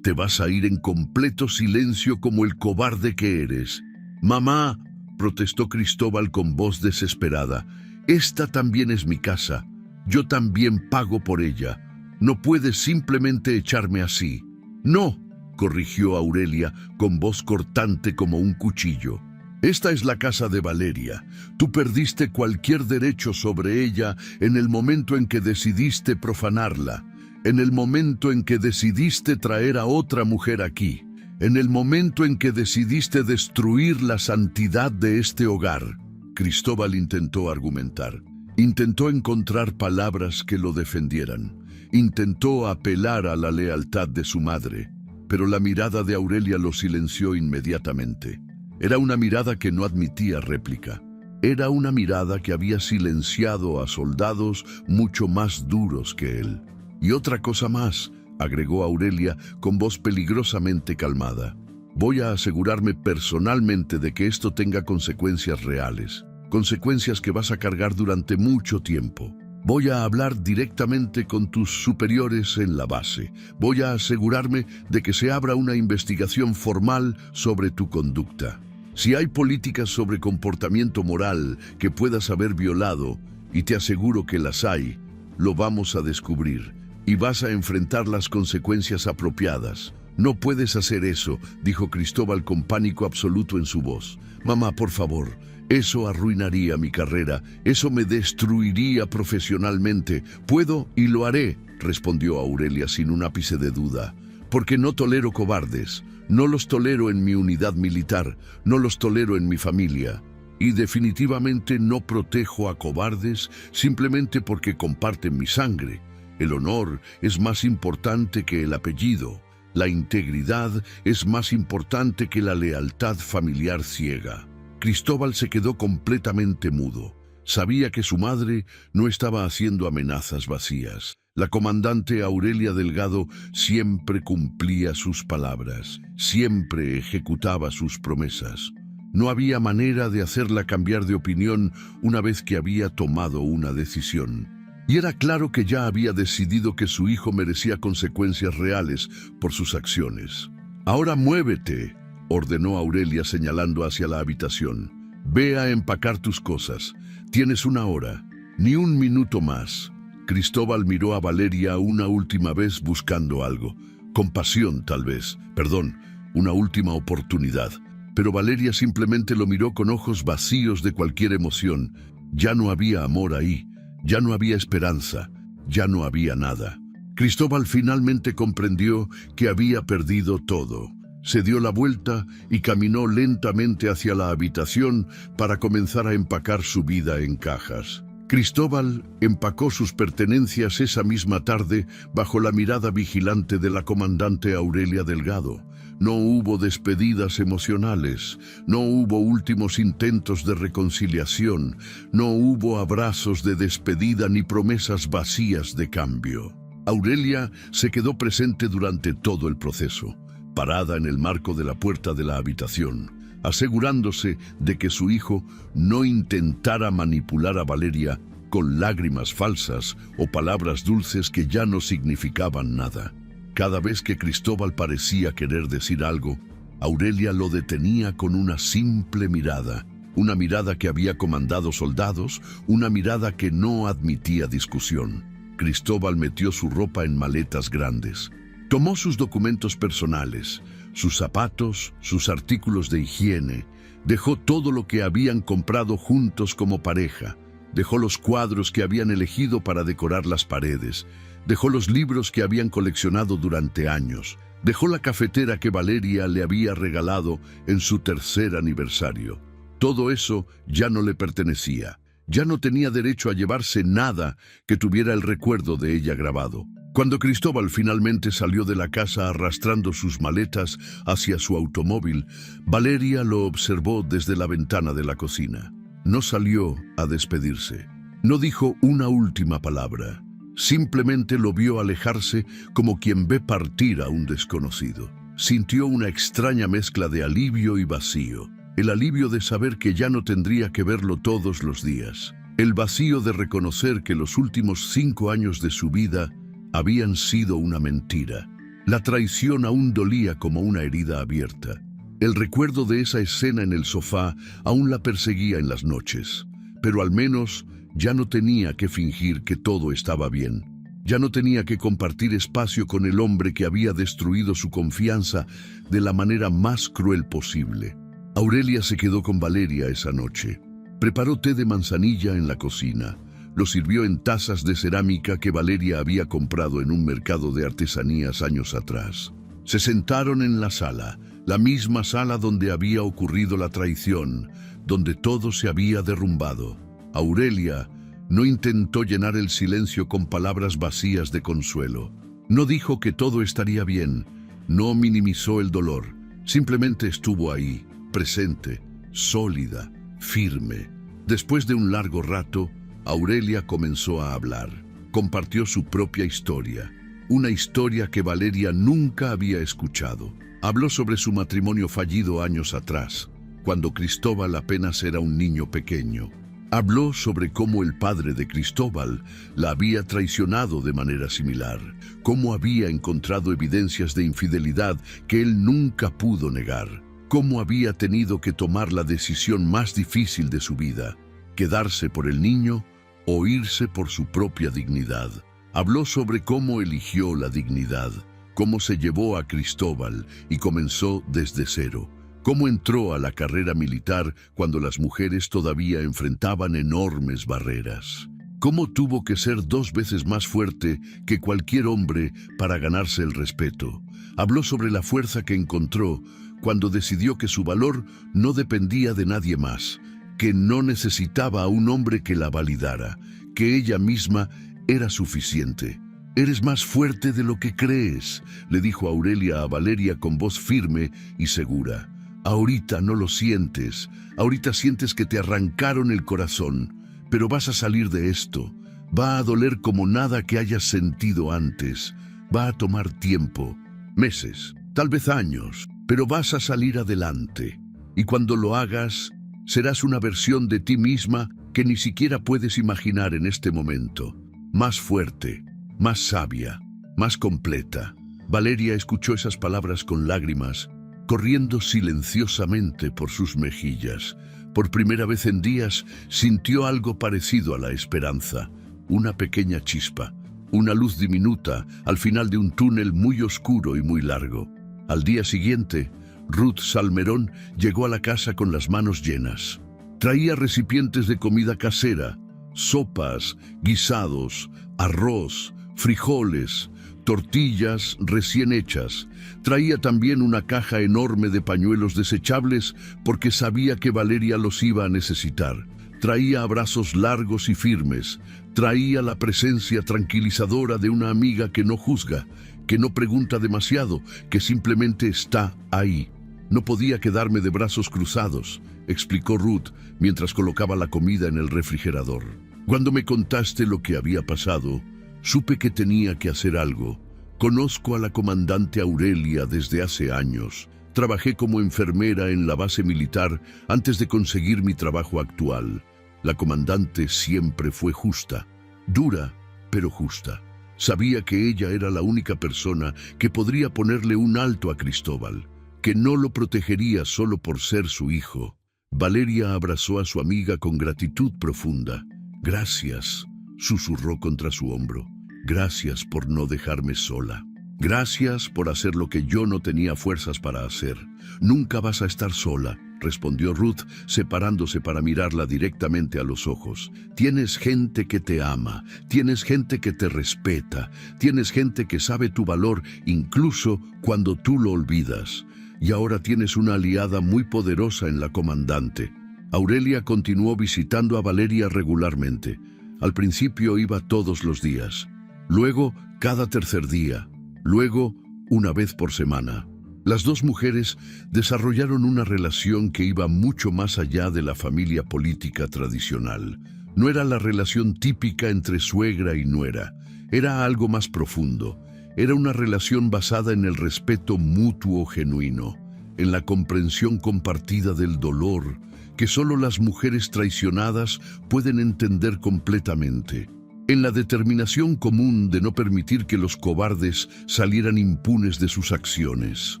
Speaker 3: Te vas a ir en completo silencio como el cobarde que eres. «Mamá», protestó Cristóbal con voz desesperada, «esta también es mi casa. Yo también pago por ella. No puedes simplemente echarme así». «No», corrigió Aurelia con voz cortante como un cuchillo. «Esta es la casa de Valeria. Tú perdiste cualquier derecho sobre ella en el momento en que decidiste profanarla, en el momento en que decidiste traer a otra mujer aquí, en el momento en que decidiste destruir la santidad de este hogar». Cristóbal intentó argumentar. Intentó encontrar palabras que lo defendieran. Intentó apelar a la lealtad de su madre, pero la mirada de Aurelia lo silenció inmediatamente. Era una mirada que no admitía réplica. Era una mirada que había silenciado a soldados mucho más duros que él. «Y otra cosa más», agregó Aurelia con voz peligrosamente calmada. «Voy a asegurarme personalmente de que esto tenga consecuencias reales. Consecuencias que vas a cargar durante mucho tiempo. Voy a hablar directamente con tus superiores en la base. Voy a asegurarme de que se abra una investigación formal sobre tu conducta. Si hay políticas sobre comportamiento moral que puedas haber violado, y te aseguro que las hay, lo vamos a descubrir y vas a enfrentar las consecuencias apropiadas». «No puedes hacer eso», dijo Cristóbal con pánico absoluto en su voz. «Mamá, por favor, eso arruinaría mi carrera, eso me destruiría profesionalmente». «Puedo y lo haré», respondió Aurelia sin un ápice de duda, «porque no tolero cobardes, no los tolero en mi unidad militar, no los tolero en mi familia. Y definitivamente no protejo a cobardes simplemente porque comparten mi sangre. El honor es más importante que el apellido. La integridad es más importante que la lealtad familiar ciega». Cristóbal se quedó completamente mudo. Sabía que su madre no estaba haciendo amenazas vacías. La comandante Aurelia Delgado siempre cumplía sus palabras, siempre ejecutaba sus promesas. No había manera de hacerla cambiar de opinión una vez que había tomado una decisión. Y era claro que ya había decidido que su hijo merecía consecuencias reales por sus acciones. «Ahora muévete», ordenó Aurelia señalando hacia la habitación. «Ve a empacar tus cosas. Tienes 1 hora, ni un minuto más». Cristóbal miró a Valeria una última vez buscando algo. Compasión, tal vez. Perdón, una última oportunidad. Pero Valeria simplemente lo miró con ojos vacíos de cualquier emoción. Ya no había amor ahí. Ya no había esperanza, ya no había nada. Cristóbal finalmente comprendió que había perdido todo. Se dio la vuelta y caminó lentamente hacia la habitación para comenzar a empacar su vida en cajas. Cristóbal empacó sus pertenencias esa misma tarde bajo la mirada vigilante de la comandante Aurelia Delgado. No hubo despedidas emocionales, no hubo últimos intentos de reconciliación, no hubo abrazos de despedida ni promesas vacías de cambio. Aurelia se quedó presente durante todo el proceso, parada en el marco de la puerta de la habitación, asegurándose de que su hijo no intentara manipular a Valeria con lágrimas falsas o palabras dulces que ya no significaban nada. Cada vez que Cristóbal parecía querer decir algo, Aurelia lo detenía con una simple mirada, una mirada que había comandado soldados, una mirada que no admitía discusión. Cristóbal metió su ropa en maletas grandes. Tomó sus documentos personales, sus zapatos, sus artículos de higiene. Dejó todo lo que habían comprado juntos como pareja. Dejó los cuadros que habían elegido para decorar las paredes. Dejó los libros que habían coleccionado durante años. Dejó la cafetera que Valeria le había regalado en su 3er aniversario. Todo eso ya no le pertenecía. Ya no tenía derecho a llevarse nada que tuviera el recuerdo de ella grabado. Cuando Cristóbal finalmente salió de la casa arrastrando sus maletas hacia su automóvil, Valeria lo observó desde la ventana de la cocina. No salió a despedirse. No dijo una última palabra. Simplemente lo vio alejarse como quien ve partir a un desconocido. Sintió una extraña mezcla de alivio y vacío. El alivio de saber que ya no tendría que verlo todos los días. El vacío de reconocer que los últimos 5 años de su vida habían sido una mentira. La traición aún dolía como una herida abierta. El recuerdo de esa escena en el sofá aún la perseguía en las noches. Pero al menos ya no tenía que fingir que todo estaba bien. Ya no tenía que compartir espacio con el hombre que había destruido su confianza de la manera más cruel posible. Aurelia se quedó con Valeria esa noche. Preparó té de manzanilla en la cocina. Lo sirvió en tazas de cerámica que Valeria había comprado en un mercado de artesanías años atrás. Se sentaron en la sala, la misma sala donde había ocurrido la traición, donde todo se había derrumbado. Aurelia no intentó llenar el silencio con palabras vacías de consuelo. No dijo que todo estaría bien, no minimizó el dolor. Simplemente estuvo ahí, presente, sólida, firme. Después de un largo rato, Aurelia comenzó a hablar. Compartió su propia historia, una historia que Valeria nunca había escuchado. Habló sobre su matrimonio fallido años atrás, cuando Cristóbal apenas era un niño pequeño. Habló sobre cómo el padre de Cristóbal la había traicionado de manera similar, cómo había encontrado evidencias de infidelidad que él nunca pudo negar, cómo había tenido que tomar la decisión más difícil de su vida, quedarse por el niño o irse por su propia dignidad. Habló sobre cómo eligió la dignidad, cómo se llevó a Cristóbal y comenzó desde cero, cómo entró a la carrera militar cuando las mujeres todavía enfrentaban enormes barreras, cómo tuvo que ser 2 veces más fuerte que cualquier hombre para ganarse el respeto. Habló sobre la fuerza que encontró cuando decidió que su valor no dependía de nadie más, que no necesitaba a un hombre que la validara, que ella misma era suficiente. «Eres más fuerte de lo que crees», le dijo Aurelia a Valeria con voz firme y segura. «Ahorita no lo sientes, ahorita sientes que te arrancaron el corazón, pero vas a salir de esto. Va a doler como nada que hayas sentido antes. Va a tomar tiempo, meses, tal vez años, pero vas a salir adelante. Y cuando lo hagas, serás una versión de ti misma que ni siquiera puedes imaginar en este momento. Más fuerte, más sabia, más completa». Valeria escuchó esas palabras con lágrimas, corriendo silenciosamente por sus mejillas. Por primera vez en días sintió algo parecido a la esperanza, una pequeña chispa, una luz diminuta al final de un túnel muy oscuro y muy largo. Al día siguiente, Ruth Salmerón llegó a la casa con las manos llenas. Traía recipientes de comida casera, sopas, guisados, arroz, frijoles, tortillas recién hechas. Traía también una caja enorme de pañuelos desechables porque sabía que Valeria los iba a necesitar. Traía abrazos largos y firmes. Traía la presencia tranquilizadora de una amiga que no juzga, que no pregunta demasiado, que simplemente está ahí. «No podía quedarme de brazos cruzados», explicó Ruth mientras colocaba la comida en el refrigerador. «Cuando me contaste lo que había pasado, supe que tenía que hacer algo. Conozco a la comandante Aurelia desde hace años. Trabajé como enfermera en la base militar antes de conseguir mi trabajo actual. La comandante siempre fue justa, dura, pero justa. Sabía que ella era la única persona que podría ponerle un alto a Cristóbal, que no lo protegería solo por ser su hijo». Valeria abrazó a su amiga con gratitud profunda. «Gracias», susurró contra su hombro. «Gracias por no dejarme sola. Gracias por hacer lo que yo no tenía fuerzas para hacer. Nunca vas a estar sola», respondió Ruth, separándose para mirarla directamente a los ojos. «Tienes gente que te ama, tienes gente que te respeta, tienes gente que sabe tu valor incluso cuando tú lo olvidas. Y ahora tienes una aliada muy poderosa en la comandante». Aurelia continuó visitando a Valeria regularmente. Al principio iba todos los días, luego cada tercer día, luego una vez por semana. Las dos mujeres desarrollaron una relación que iba mucho más allá de la familia política tradicional. No era la relación típica entre suegra y nuera. Era algo más profundo. Era una relación basada en el respeto mutuo genuino, en la comprensión compartida del dolor, que solo las mujeres traicionadas pueden entender completamente, en la determinación común de no permitir que los cobardes salieran impunes de sus acciones.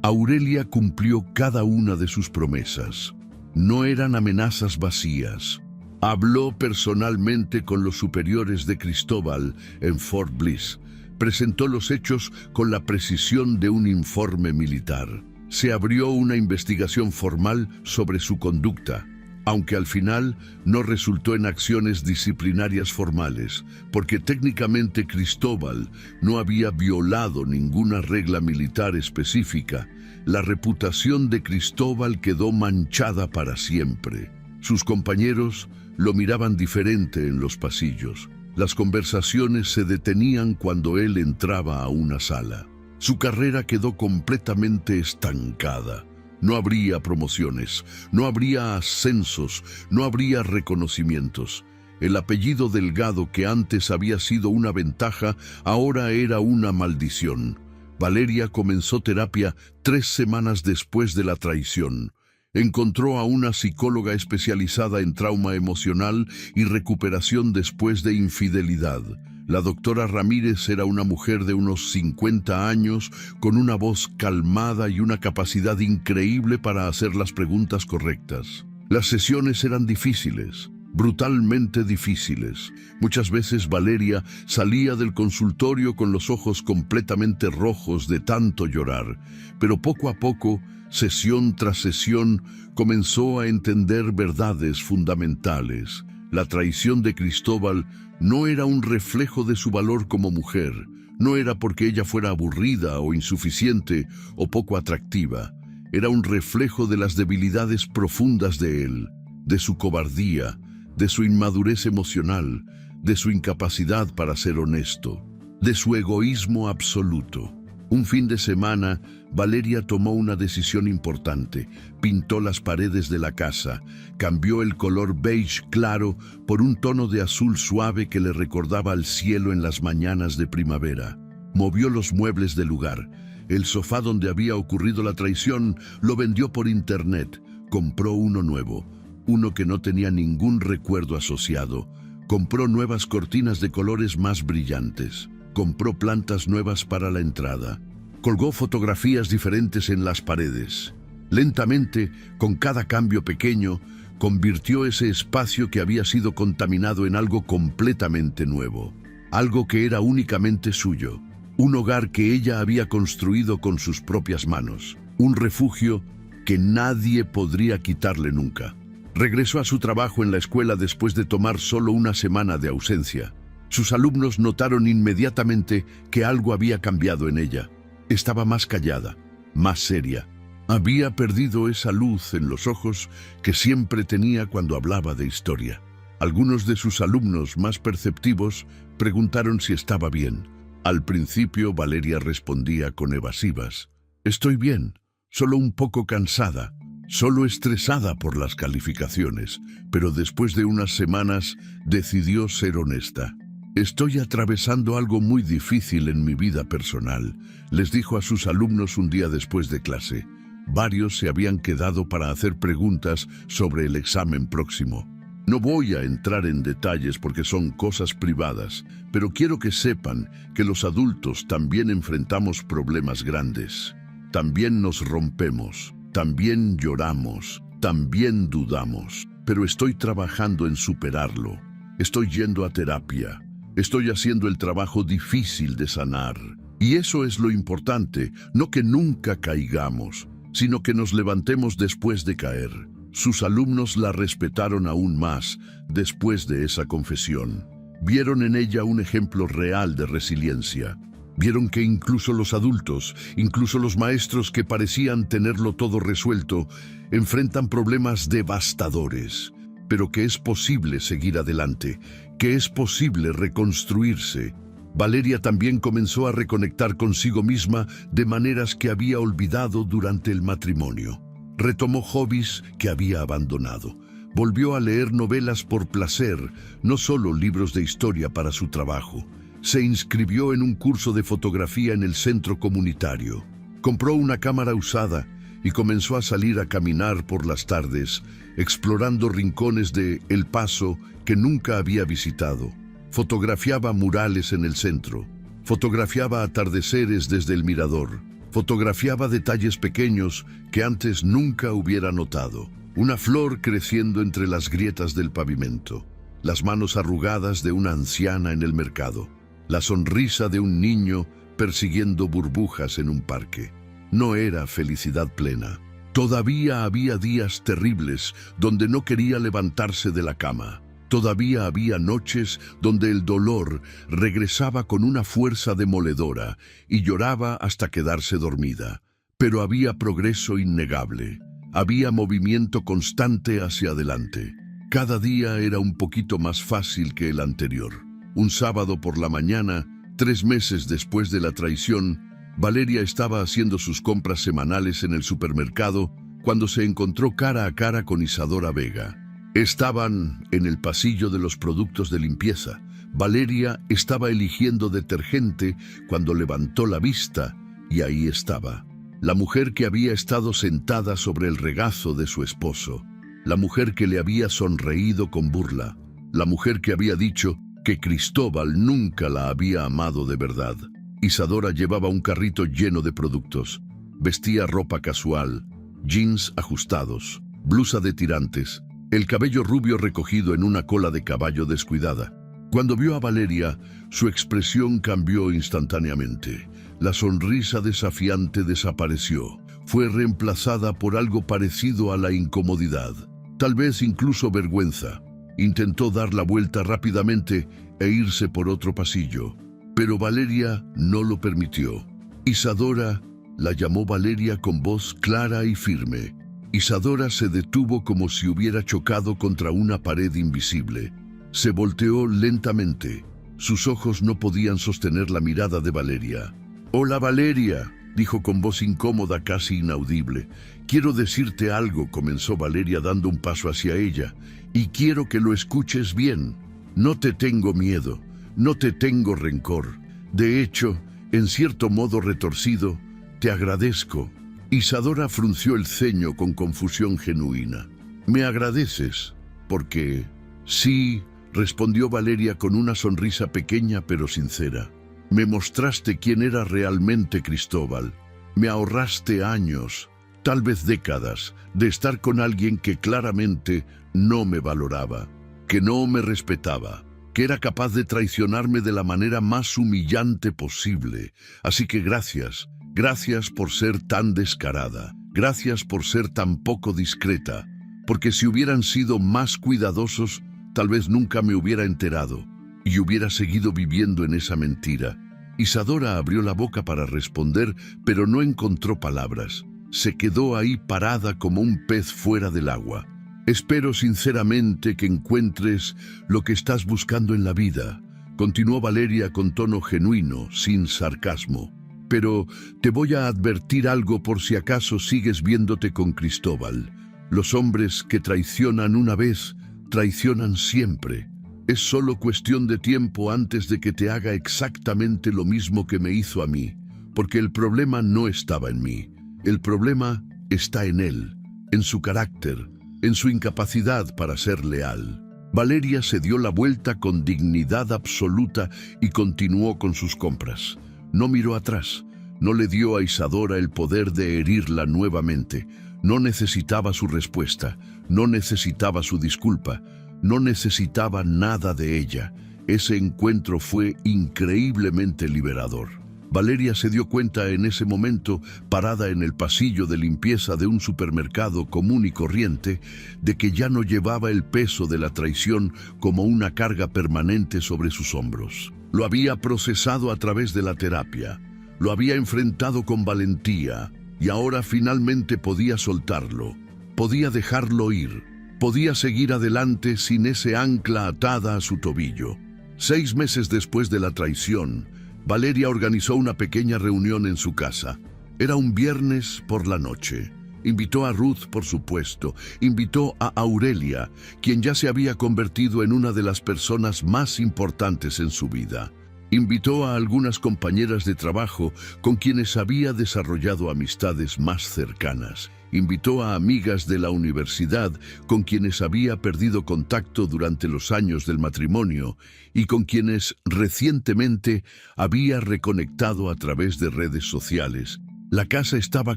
Speaker 3: Aurelia cumplió cada una de sus promesas. No eran amenazas vacías. Habló personalmente con los superiores de Cristóbal en Fort Bliss. Presentó los hechos con la precisión de un informe militar. Se abrió una investigación formal sobre su conducta, aunque al final no resultó en acciones disciplinarias formales, porque técnicamente Cristóbal no había violado ninguna regla militar específica. La reputación de Cristóbal quedó manchada para siempre. Sus compañeros lo miraban diferente en los pasillos. Las conversaciones se detenían cuando él entraba a una sala. Su carrera quedó completamente estancada. No habría promociones, no habría ascensos, no habría reconocimientos. El apellido Delgado, que antes había sido una ventaja, ahora era una maldición. Valeria comenzó terapia 3 semanas después de la traición. Encontró a una psicóloga especializada en trauma emocional y recuperación después de infidelidad. La doctora Ramírez era una mujer de unos 50 años, con una voz calmada y una capacidad increíble para hacer las preguntas correctas. Las sesiones eran difíciles, brutalmente difíciles. Muchas veces Valeria salía del consultorio con los ojos completamente rojos de tanto llorar, pero poco a poco, sesión tras sesión, comenzó a entender verdades fundamentales. La traición de Cristóbal no era un reflejo de su valor como mujer, no era porque ella fuera aburrida o insuficiente o poco atractiva, era un reflejo de las debilidades profundas de él, de su cobardía, de su inmadurez emocional, de su incapacidad para ser honesto, de su egoísmo absoluto. Un fin de semana, Valeria tomó una decisión importante. Pintó las paredes de la casa, cambió el color beige claro por un tono de azul suave que le recordaba al cielo en las mañanas de primavera. Movió los muebles del lugar. El sofá donde había ocurrido la traición lo vendió por internet. Compró uno nuevo, uno que no tenía ningún recuerdo asociado. Compró nuevas cortinas de colores más brillantes. Compró plantas nuevas para la entrada. Colgó fotografías diferentes en las paredes. Lentamente, con cada cambio pequeño, convirtió ese espacio que había sido contaminado en algo completamente nuevo. Algo que era únicamente suyo. Un hogar que ella había construido con sus propias manos. Un refugio que nadie podría quitarle nunca. Regresó a su trabajo en la escuela después de tomar solo una semana de ausencia. Sus alumnos notaron inmediatamente que algo había cambiado en ella. Estaba más callada, más seria. Había perdido esa luz en los ojos que siempre tenía cuando hablaba de historia. Algunos de sus alumnos más perceptivos preguntaron si estaba bien. Al principio Valeria respondía con evasivas. «Estoy bien, solo un poco cansada, solo estresada por las calificaciones», pero después de unas semanas decidió ser honesta. «Estoy atravesando algo muy difícil en mi vida personal», les dijo a sus alumnos un día después de clase. Varios se habían quedado para hacer preguntas sobre el examen próximo. No voy a entrar en detalles porque son cosas privadas, pero quiero que sepan que los adultos también enfrentamos problemas grandes. También nos rompemos, también lloramos, también dudamos, pero estoy trabajando en superarlo. Estoy yendo a terapia. Estoy haciendo el trabajo difícil de sanar. Y eso es lo importante, no que nunca caigamos, sino que nos levantemos después de caer. Sus alumnos la respetaron aún más después de esa confesión. Vieron en ella un ejemplo real de resiliencia. Vieron que incluso los adultos, incluso los maestros que parecían tenerlo todo resuelto, enfrentan problemas devastadores, pero que es posible seguir adelante, que es posible reconstruirse. Valeria también comenzó a reconectar consigo misma de maneras que había olvidado durante el matrimonio. Retomó hobbies que había abandonado. Volvió a leer novelas por placer, no solo libros de historia para su trabajo. Se inscribió en un curso de fotografía en el centro comunitario. Compró una cámara usada y comenzó a salir a caminar por las tardes, explorando rincones de El Paso que nunca había visitado. Fotografiaba murales en el centro, fotografiaba atardeceres desde el mirador, fotografiaba detalles pequeños que antes nunca hubiera notado. Una flor creciendo entre las grietas del pavimento, las manos arrugadas de una anciana en el mercado, la sonrisa de un niño persiguiendo burbujas en un parque. No era felicidad plena. Todavía había días terribles donde no quería levantarse de la cama. Todavía había noches donde el dolor regresaba con una fuerza demoledora y lloraba hasta quedarse dormida. Pero había progreso innegable. Había movimiento constante hacia adelante. Cada día era un poquito más fácil que el anterior. Un sábado por la mañana, 3 meses después de la traición, Valeria estaba haciendo sus compras semanales en el supermercado cuando se encontró cara a cara con Isadora Vega. Estaban en el pasillo de los productos de limpieza. Valeria estaba eligiendo detergente cuando levantó la vista y ahí estaba. La mujer que había estado sentada sobre el regazo de su esposo. La mujer que le había sonreído con burla. La mujer que había dicho que Cristóbal nunca la había amado de verdad. Isadora llevaba un carrito lleno de productos. Vestía ropa casual, jeans ajustados, blusa de tirantes, el cabello rubio recogido en una cola de caballo descuidada. Cuando vio a Valeria, su expresión cambió instantáneamente. La sonrisa desafiante desapareció. Fue reemplazada por algo parecido a la incomodidad, tal vez incluso vergüenza. Intentó dar la vuelta rápidamente e irse por otro pasillo, pero Valeria no lo permitió. Isadora la llamó Valeria con voz clara y firme. Isadora se detuvo como si hubiera chocado contra una pared invisible. Se volteó lentamente. Sus ojos no podían sostener la mirada de Valeria. «Hola, Valeria», dijo con voz incómoda, casi inaudible. «Quiero decirte algo», comenzó Valeria dando un paso hacia ella, «y quiero que lo escuches bien. No te tengo miedo, no te tengo rencor. De hecho, en cierto modo retorcido, te agradezco». Isadora frunció el ceño con confusión genuina. «¿Me agradeces? Porque...» «Sí», respondió Valeria con una sonrisa pequeña pero sincera. «Me mostraste quién era realmente Cristóbal. Me ahorraste años, tal vez décadas, de estar con alguien que claramente no me valoraba, que no me respetaba, que era capaz de traicionarme de la manera más humillante posible. Así que gracias, gracias por ser tan descarada, gracias por ser tan poco discreta, porque si hubieran sido más cuidadosos, tal vez nunca me hubiera enterado y hubiera seguido viviendo en esa mentira». Isadora abrió la boca para responder, pero no encontró palabras. Se quedó ahí parada como un pez fuera del agua. «Espero sinceramente que encuentres lo que estás buscando en la vida», continuó Valeria con tono genuino, sin sarcasmo. «Pero te voy a advertir algo por si acaso sigues viéndote con Cristóbal. Los hombres que traicionan una vez, traicionan siempre. Es solo cuestión de tiempo antes de que te haga exactamente lo mismo que me hizo a mí, porque el problema no estaba en mí. El problema está en él, en su carácter, en su incapacidad para ser leal». Valeria se dio la vuelta con dignidad absoluta y continuó con sus compras. No miró atrás, no le dio a Isadora el poder de herirla nuevamente. No necesitaba su respuesta, no necesitaba su disculpa, no necesitaba nada de ella. Ese encuentro fue increíblemente liberador. Valeria se dio cuenta en ese momento, parada en el pasillo de limpieza de un supermercado común y corriente, de que ya no llevaba el peso de la traición como una carga permanente sobre sus hombros. Lo había procesado a través de la terapia, lo había enfrentado con valentía y ahora finalmente podía soltarlo, podía dejarlo ir, podía seguir adelante sin ese ancla atada a su tobillo. 6 meses después de la traición, Valeria organizó una pequeña reunión en su casa. Era un viernes por la noche. Invitó a Ruth, por supuesto. Invitó a Aurelia, quien ya se había convertido en una de las personas más importantes en su vida. Invitó a algunas compañeras de trabajo con quienes había desarrollado amistades más cercanas. Invitó a amigas de la universidad con quienes había perdido contacto durante los años del matrimonio y con quienes recientemente había reconectado a través de redes sociales. La casa estaba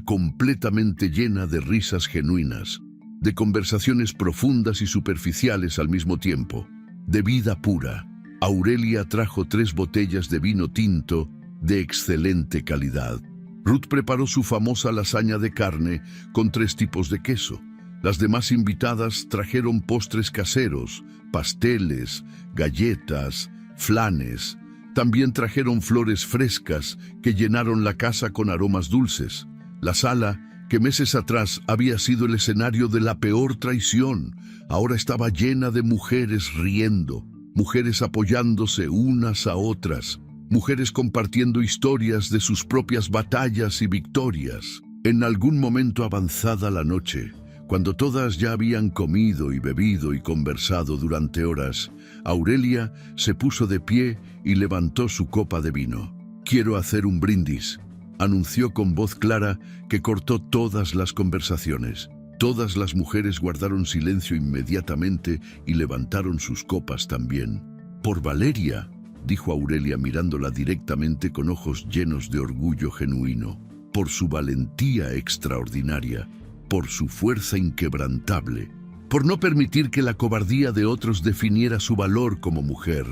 Speaker 3: completamente llena de risas genuinas, de conversaciones profundas y superficiales al mismo tiempo, de vida pura. Aurelia trajo 3 botellas de vino tinto de excelente calidad. Ruth preparó su famosa lasaña de carne con 3 tipos de queso. Las demás invitadas trajeron postres caseros, pasteles, galletas, flanes. También trajeron flores frescas que llenaron la casa con aromas dulces. La sala, que meses atrás había sido el escenario de la peor traición, ahora estaba llena de mujeres riendo, mujeres apoyándose unas a otras, mujeres compartiendo historias de sus propias batallas y victorias. En algún momento avanzada la noche, cuando todas ya habían comido y bebido y conversado durante horas, Aurelia se puso de pie y levantó su copa de vino. «Quiero hacer un brindis», anunció con voz clara que cortó todas las conversaciones. Todas las mujeres guardaron silencio inmediatamente y levantaron sus copas también. «Por Valeria», dijo Aurelia mirándola directamente con ojos llenos de orgullo genuino, «por su valentía extraordinaria, por su fuerza inquebrantable, por no permitir que la cobardía de otros definiera su valor como mujer,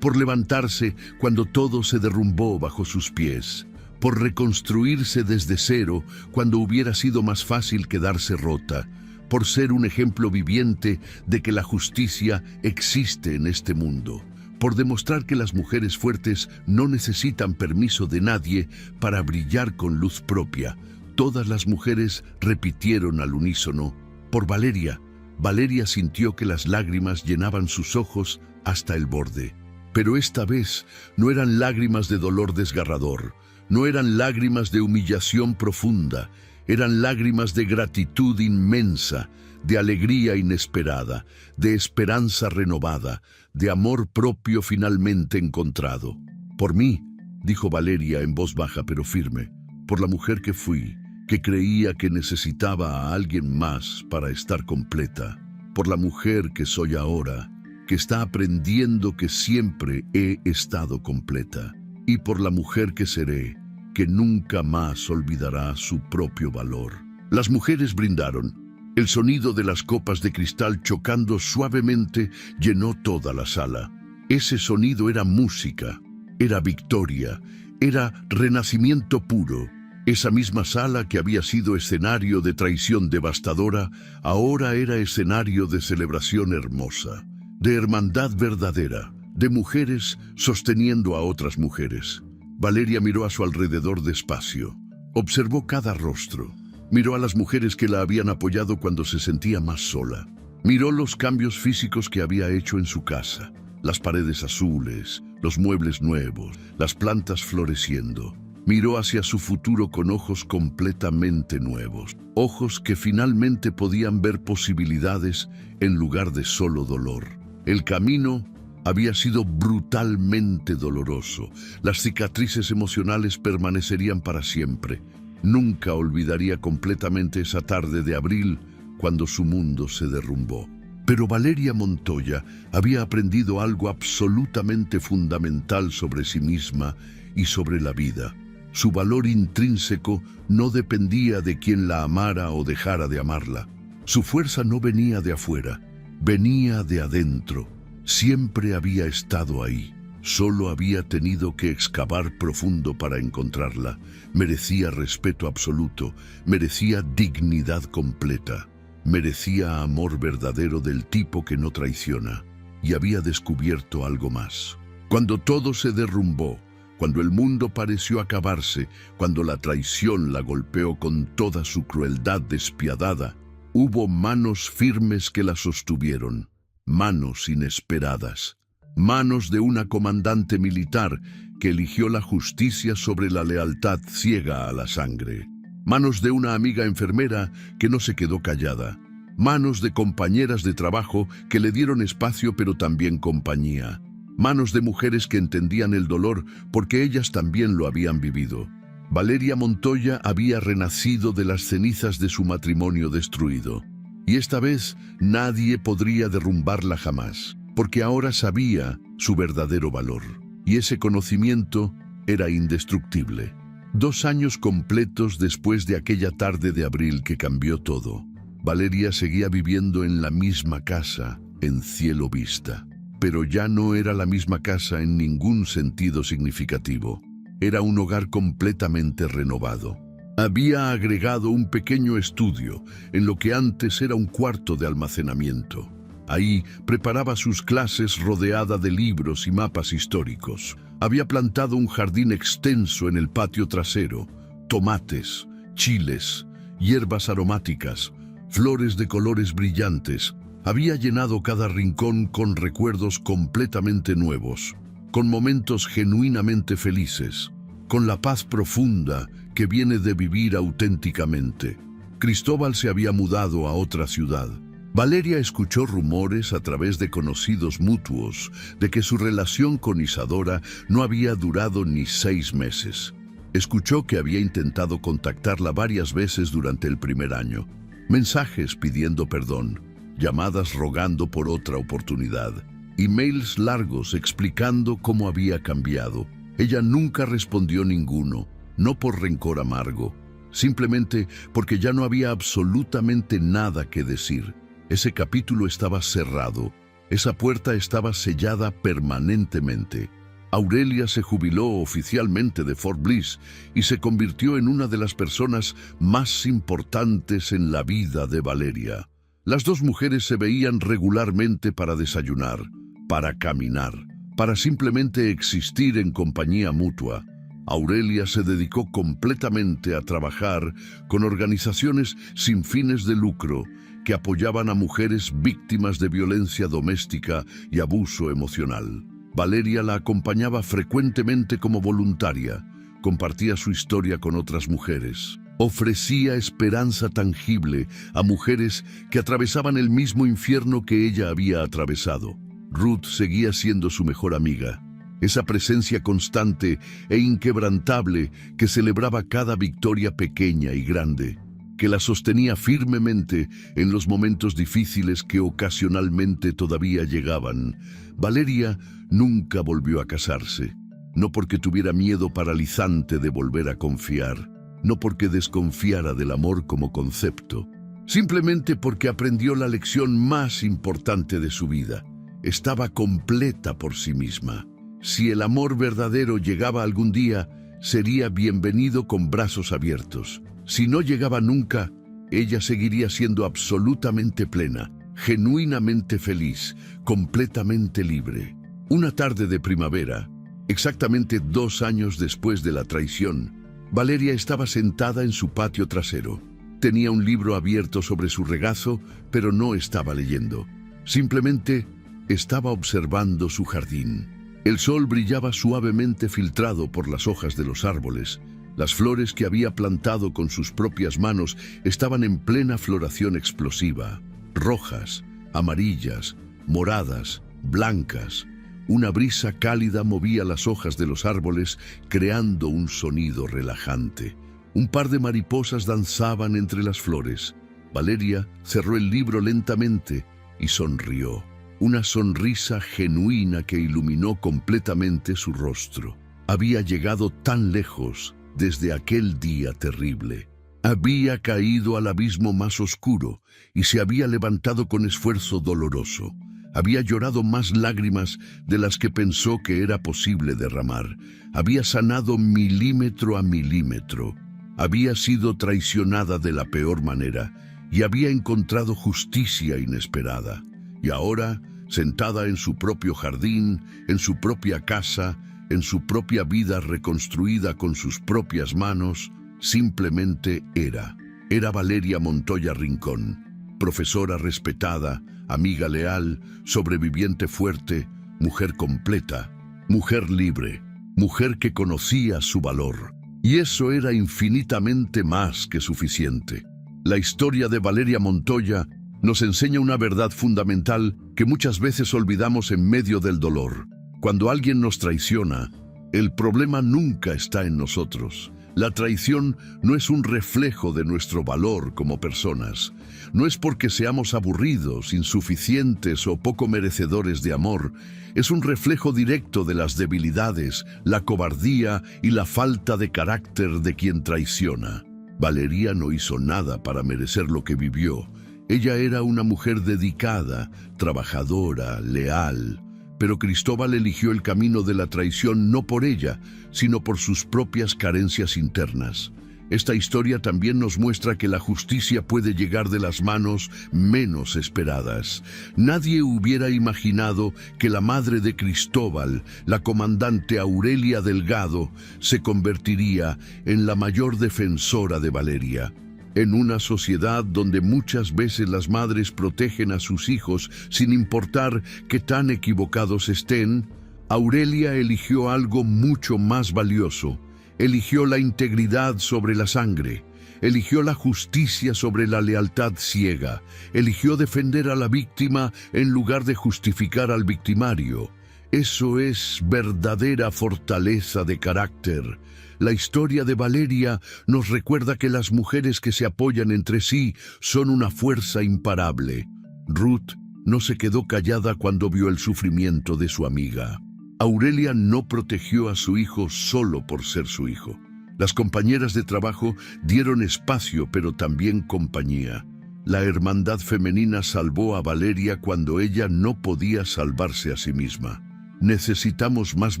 Speaker 3: por levantarse cuando todo se derrumbó bajo sus pies, por reconstruirse desde cero cuando hubiera sido más fácil quedarse rota, por ser un ejemplo viviente de que la justicia existe en este mundo, por demostrar que las mujeres fuertes no necesitan permiso de nadie para brillar con luz propia». Todas las mujeres repitieron al unísono, «por Valeria». Valeria sintió que las lágrimas llenaban sus ojos hasta el borde. Pero esta vez no eran lágrimas de dolor desgarrador, no eran lágrimas de humillación profunda, eran lágrimas de gratitud inmensa, de alegría inesperada, de esperanza renovada, de amor propio finalmente encontrado. «Por mí», dijo Valeria en voz baja pero firme, «por la mujer que fui, que creía que necesitaba a alguien más para estar completa, por la mujer que soy ahora, que está aprendiendo que siempre he estado completa, y por la mujer que seré, que nunca más olvidará su propio valor». Las mujeres brindaron. El sonido de las copas de cristal chocando suavemente llenó toda la sala. Ese sonido era música, era victoria, era renacimiento puro. Esa misma sala que había sido escenario de traición devastadora, ahora era escenario de celebración hermosa, de hermandad verdadera, de mujeres sosteniendo a otras mujeres. Valeria miró a su alrededor despacio, observó cada rostro, miró a las mujeres que la habían apoyado cuando se sentía más sola, miró los cambios físicos que había hecho en su casa, las paredes azules, los muebles nuevos, las plantas floreciendo. Miró hacia su futuro con ojos completamente nuevos, ojos que finalmente podían ver posibilidades en lugar de solo dolor. El camino había sido brutalmente doloroso. Las cicatrices emocionales permanecerían para siempre. Nunca olvidaría completamente esa tarde de abril cuando su mundo se derrumbó. Pero Valeria Montoya había aprendido algo absolutamente fundamental sobre sí misma y sobre la vida. Su valor intrínseco no dependía de quien la amara o dejara de amarla. Su fuerza no venía de afuera, venía de adentro. Siempre había estado ahí. Solo había tenido que excavar profundo para encontrarla. Merecía respeto absoluto, merecía dignidad completa, merecía amor verdadero del tipo que no traiciona. Y había descubierto algo más. Cuando todo se derrumbó, cuando el mundo pareció acabarse, cuando la traición la golpeó con toda su crueldad despiadada, hubo manos firmes que la sostuvieron, manos inesperadas, manos de una comandante militar que eligió la justicia sobre la lealtad ciega a la sangre, manos de una amiga enfermera que no se quedó callada, manos de compañeras de trabajo que le dieron espacio pero también compañía, manos de mujeres que entendían el dolor porque ellas también lo habían vivido. Valeria Montoya había renacido de las cenizas de su matrimonio destruido. Y esta vez nadie podría derrumbarla jamás, porque ahora sabía su verdadero valor. Y ese conocimiento era indestructible. 2 años completos después de aquella tarde de abril que cambió todo, Valeria seguía viviendo en la misma casa, en Cielo Vista. Pero ya no era la misma casa en ningún sentido significativo. Era un hogar completamente renovado. Había agregado un pequeño estudio en lo que antes era un cuarto de almacenamiento. Ahí preparaba sus clases rodeada de libros y mapas históricos. Había plantado un jardín extenso en el patio trasero, tomates, chiles, hierbas aromáticas, flores de colores brillantes. Había llenado cada rincón con recuerdos completamente nuevos, con momentos genuinamente felices, con la paz profunda que viene de vivir auténticamente. Cristóbal se había mudado a otra ciudad. Valeria escuchó rumores a través de conocidos mutuos de que su relación con Isadora no había durado ni 6 meses. Escuchó que había intentado contactarla varias veces durante el primer año. Mensajes pidiendo perdón, llamadas rogando por otra oportunidad, emails largos explicando cómo había cambiado. Ella nunca respondió ninguno, no por rencor amargo, simplemente porque ya no había absolutamente nada que decir. Ese capítulo estaba cerrado, esa puerta estaba sellada permanentemente. Aurelia se jubiló oficialmente de Fort Bliss y se convirtió en una de las personas más importantes en la vida de Valeria. Las dos mujeres se veían regularmente para desayunar, para caminar, para simplemente existir en compañía mutua. Aurelia se dedicó completamente a trabajar con organizaciones sin fines de lucro que apoyaban a mujeres víctimas de violencia doméstica y abuso emocional. Valeria la acompañaba frecuentemente como voluntaria, compartía su historia con otras mujeres, ofrecía esperanza tangible a mujeres que atravesaban el mismo infierno que ella había atravesado. Ruth seguía siendo su mejor amiga, esa presencia constante e inquebrantable que celebraba cada victoria pequeña y grande, que la sostenía firmemente en los momentos difíciles que ocasionalmente todavía llegaban. Valeria nunca volvió a casarse, no porque tuviera miedo paralizante de volver a confiar, no porque desconfiara del amor como concepto, simplemente porque aprendió la lección más importante de su vida. Estaba completa por sí misma. Si el amor verdadero llegaba algún día, sería bienvenido con brazos abiertos. Si no llegaba nunca, ella seguiría siendo absolutamente plena, genuinamente feliz, completamente libre. Una tarde de primavera, exactamente 2 años después de la traición, Valeria estaba sentada en su patio trasero. Tenía un libro abierto sobre su regazo, pero no estaba leyendo. Simplemente estaba observando su jardín. El sol brillaba suavemente filtrado por las hojas de los árboles. Las flores que había plantado con sus propias manos estaban en plena floración explosiva. Rojas, amarillas, moradas, blancas. Una brisa cálida movía las hojas de los árboles, creando un sonido relajante. Un par de mariposas danzaban entre las flores. Valeria cerró el libro lentamente y sonrió. Una sonrisa genuina que iluminó completamente su rostro. Había llegado tan lejos desde aquel día terrible. Había caído al abismo más oscuro y se había levantado con esfuerzo doloroso. Había llorado más lágrimas de las que pensó que era posible derramar. Había sanado milímetro a milímetro. Había sido traicionada de la peor manera y había encontrado justicia inesperada. Y ahora, sentada en su propio jardín, en su propia casa, en su propia vida reconstruida con sus propias manos, simplemente era. Era Valeria Montoya Rincón, profesora respetada, amiga leal, sobreviviente fuerte, mujer completa, mujer libre, mujer que conocía su valor. Y eso era infinitamente más que suficiente. La historia de Valeria Montoya nos enseña una verdad fundamental que muchas veces olvidamos en medio del dolor. Cuando alguien nos traiciona, el problema nunca está en nosotros. La traición no es un reflejo de nuestro valor como personas. No es porque seamos aburridos, insuficientes o poco merecedores de amor. Es un reflejo directo de las debilidades, la cobardía y la falta de carácter de quien traiciona. Valeria no hizo nada para merecer lo que vivió. Ella era una mujer dedicada, trabajadora, leal. Pero Cristóbal eligió el camino de la traición no por ella, sino por sus propias carencias internas. Esta historia también nos muestra que la justicia puede llegar de las manos menos esperadas. Nadie hubiera imaginado que la madre de Cristóbal, la comandante Aurelia Delgado, se convertiría en la mayor defensora de Valeria. En una sociedad donde muchas veces las madres protegen a sus hijos sin importar qué tan equivocados estén, Aurelia eligió algo mucho más valioso. Eligió la integridad sobre la sangre. Eligió la justicia sobre la lealtad ciega. Eligió defender a la víctima en lugar de justificar al victimario. Eso es verdadera fortaleza de carácter. La historia de Valeria nos recuerda que las mujeres que se apoyan entre sí son una fuerza imparable. Ruth no se quedó callada cuando vio el sufrimiento de su amiga. Aurelia no protegió a su hijo solo por ser su hijo. Las compañeras de trabajo dieron espacio, pero también compañía. La hermandad femenina salvó a Valeria cuando ella no podía salvarse a sí misma. Necesitamos más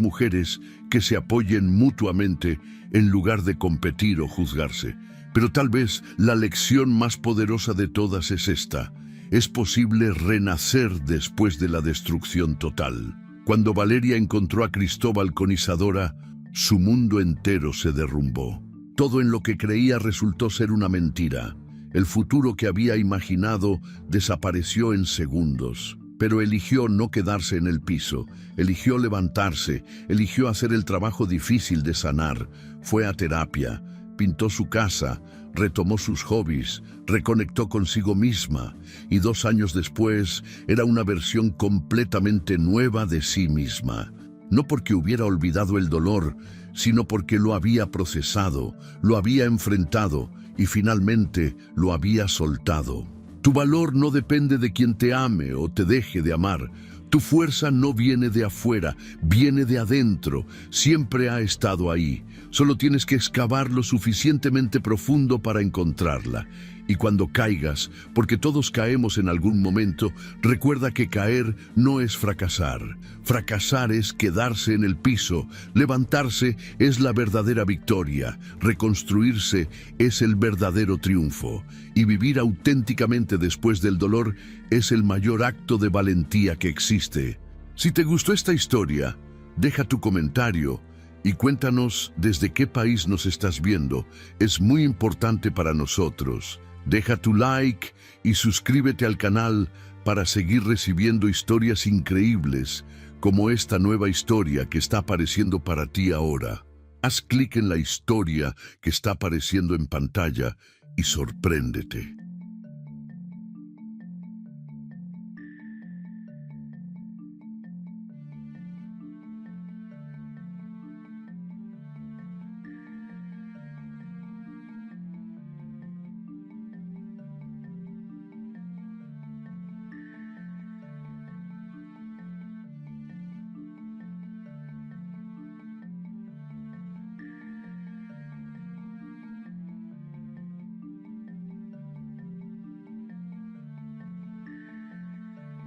Speaker 3: mujeres que se apoyen mutuamente en lugar de competir o juzgarse. Pero tal vez la lección más poderosa de todas es esta. Es posible renacer después de la destrucción total. Cuando Valeria encontró a Cristóbal con Isadora, su mundo entero se derrumbó. Todo en lo que creía resultó ser una mentira. El futuro que había imaginado desapareció en segundos. Pero eligió no quedarse en el piso, eligió levantarse, eligió hacer el trabajo difícil de sanar. Fue a terapia, pintó su casa, retomó sus hobbies, reconectó consigo misma y 2 años después era una versión completamente nueva de sí misma. No porque hubiera olvidado el dolor, sino porque lo había procesado, lo había enfrentado y finalmente lo había soltado. Tu valor no depende de quien te ame o te deje de amar. Tu fuerza no viene de afuera, viene de adentro. Siempre ha estado ahí. Solo tienes que excavar lo suficientemente profundo para encontrarla. Y cuando caigas, porque todos caemos en algún momento, recuerda que caer no es fracasar. Fracasar es quedarse en el piso. Levantarse es la verdadera victoria. Reconstruirse es el verdadero triunfo. Y vivir auténticamente después del dolor es el mayor acto de valentía que existe. Si te gustó esta historia, deja tu comentario y cuéntanos desde qué país nos estás viendo. Es muy importante para nosotros. Deja tu like y suscríbete al canal para seguir recibiendo historias increíbles como esta nueva historia que está apareciendo para ti ahora. Haz clic en la historia que está apareciendo en pantalla y sorpréndete.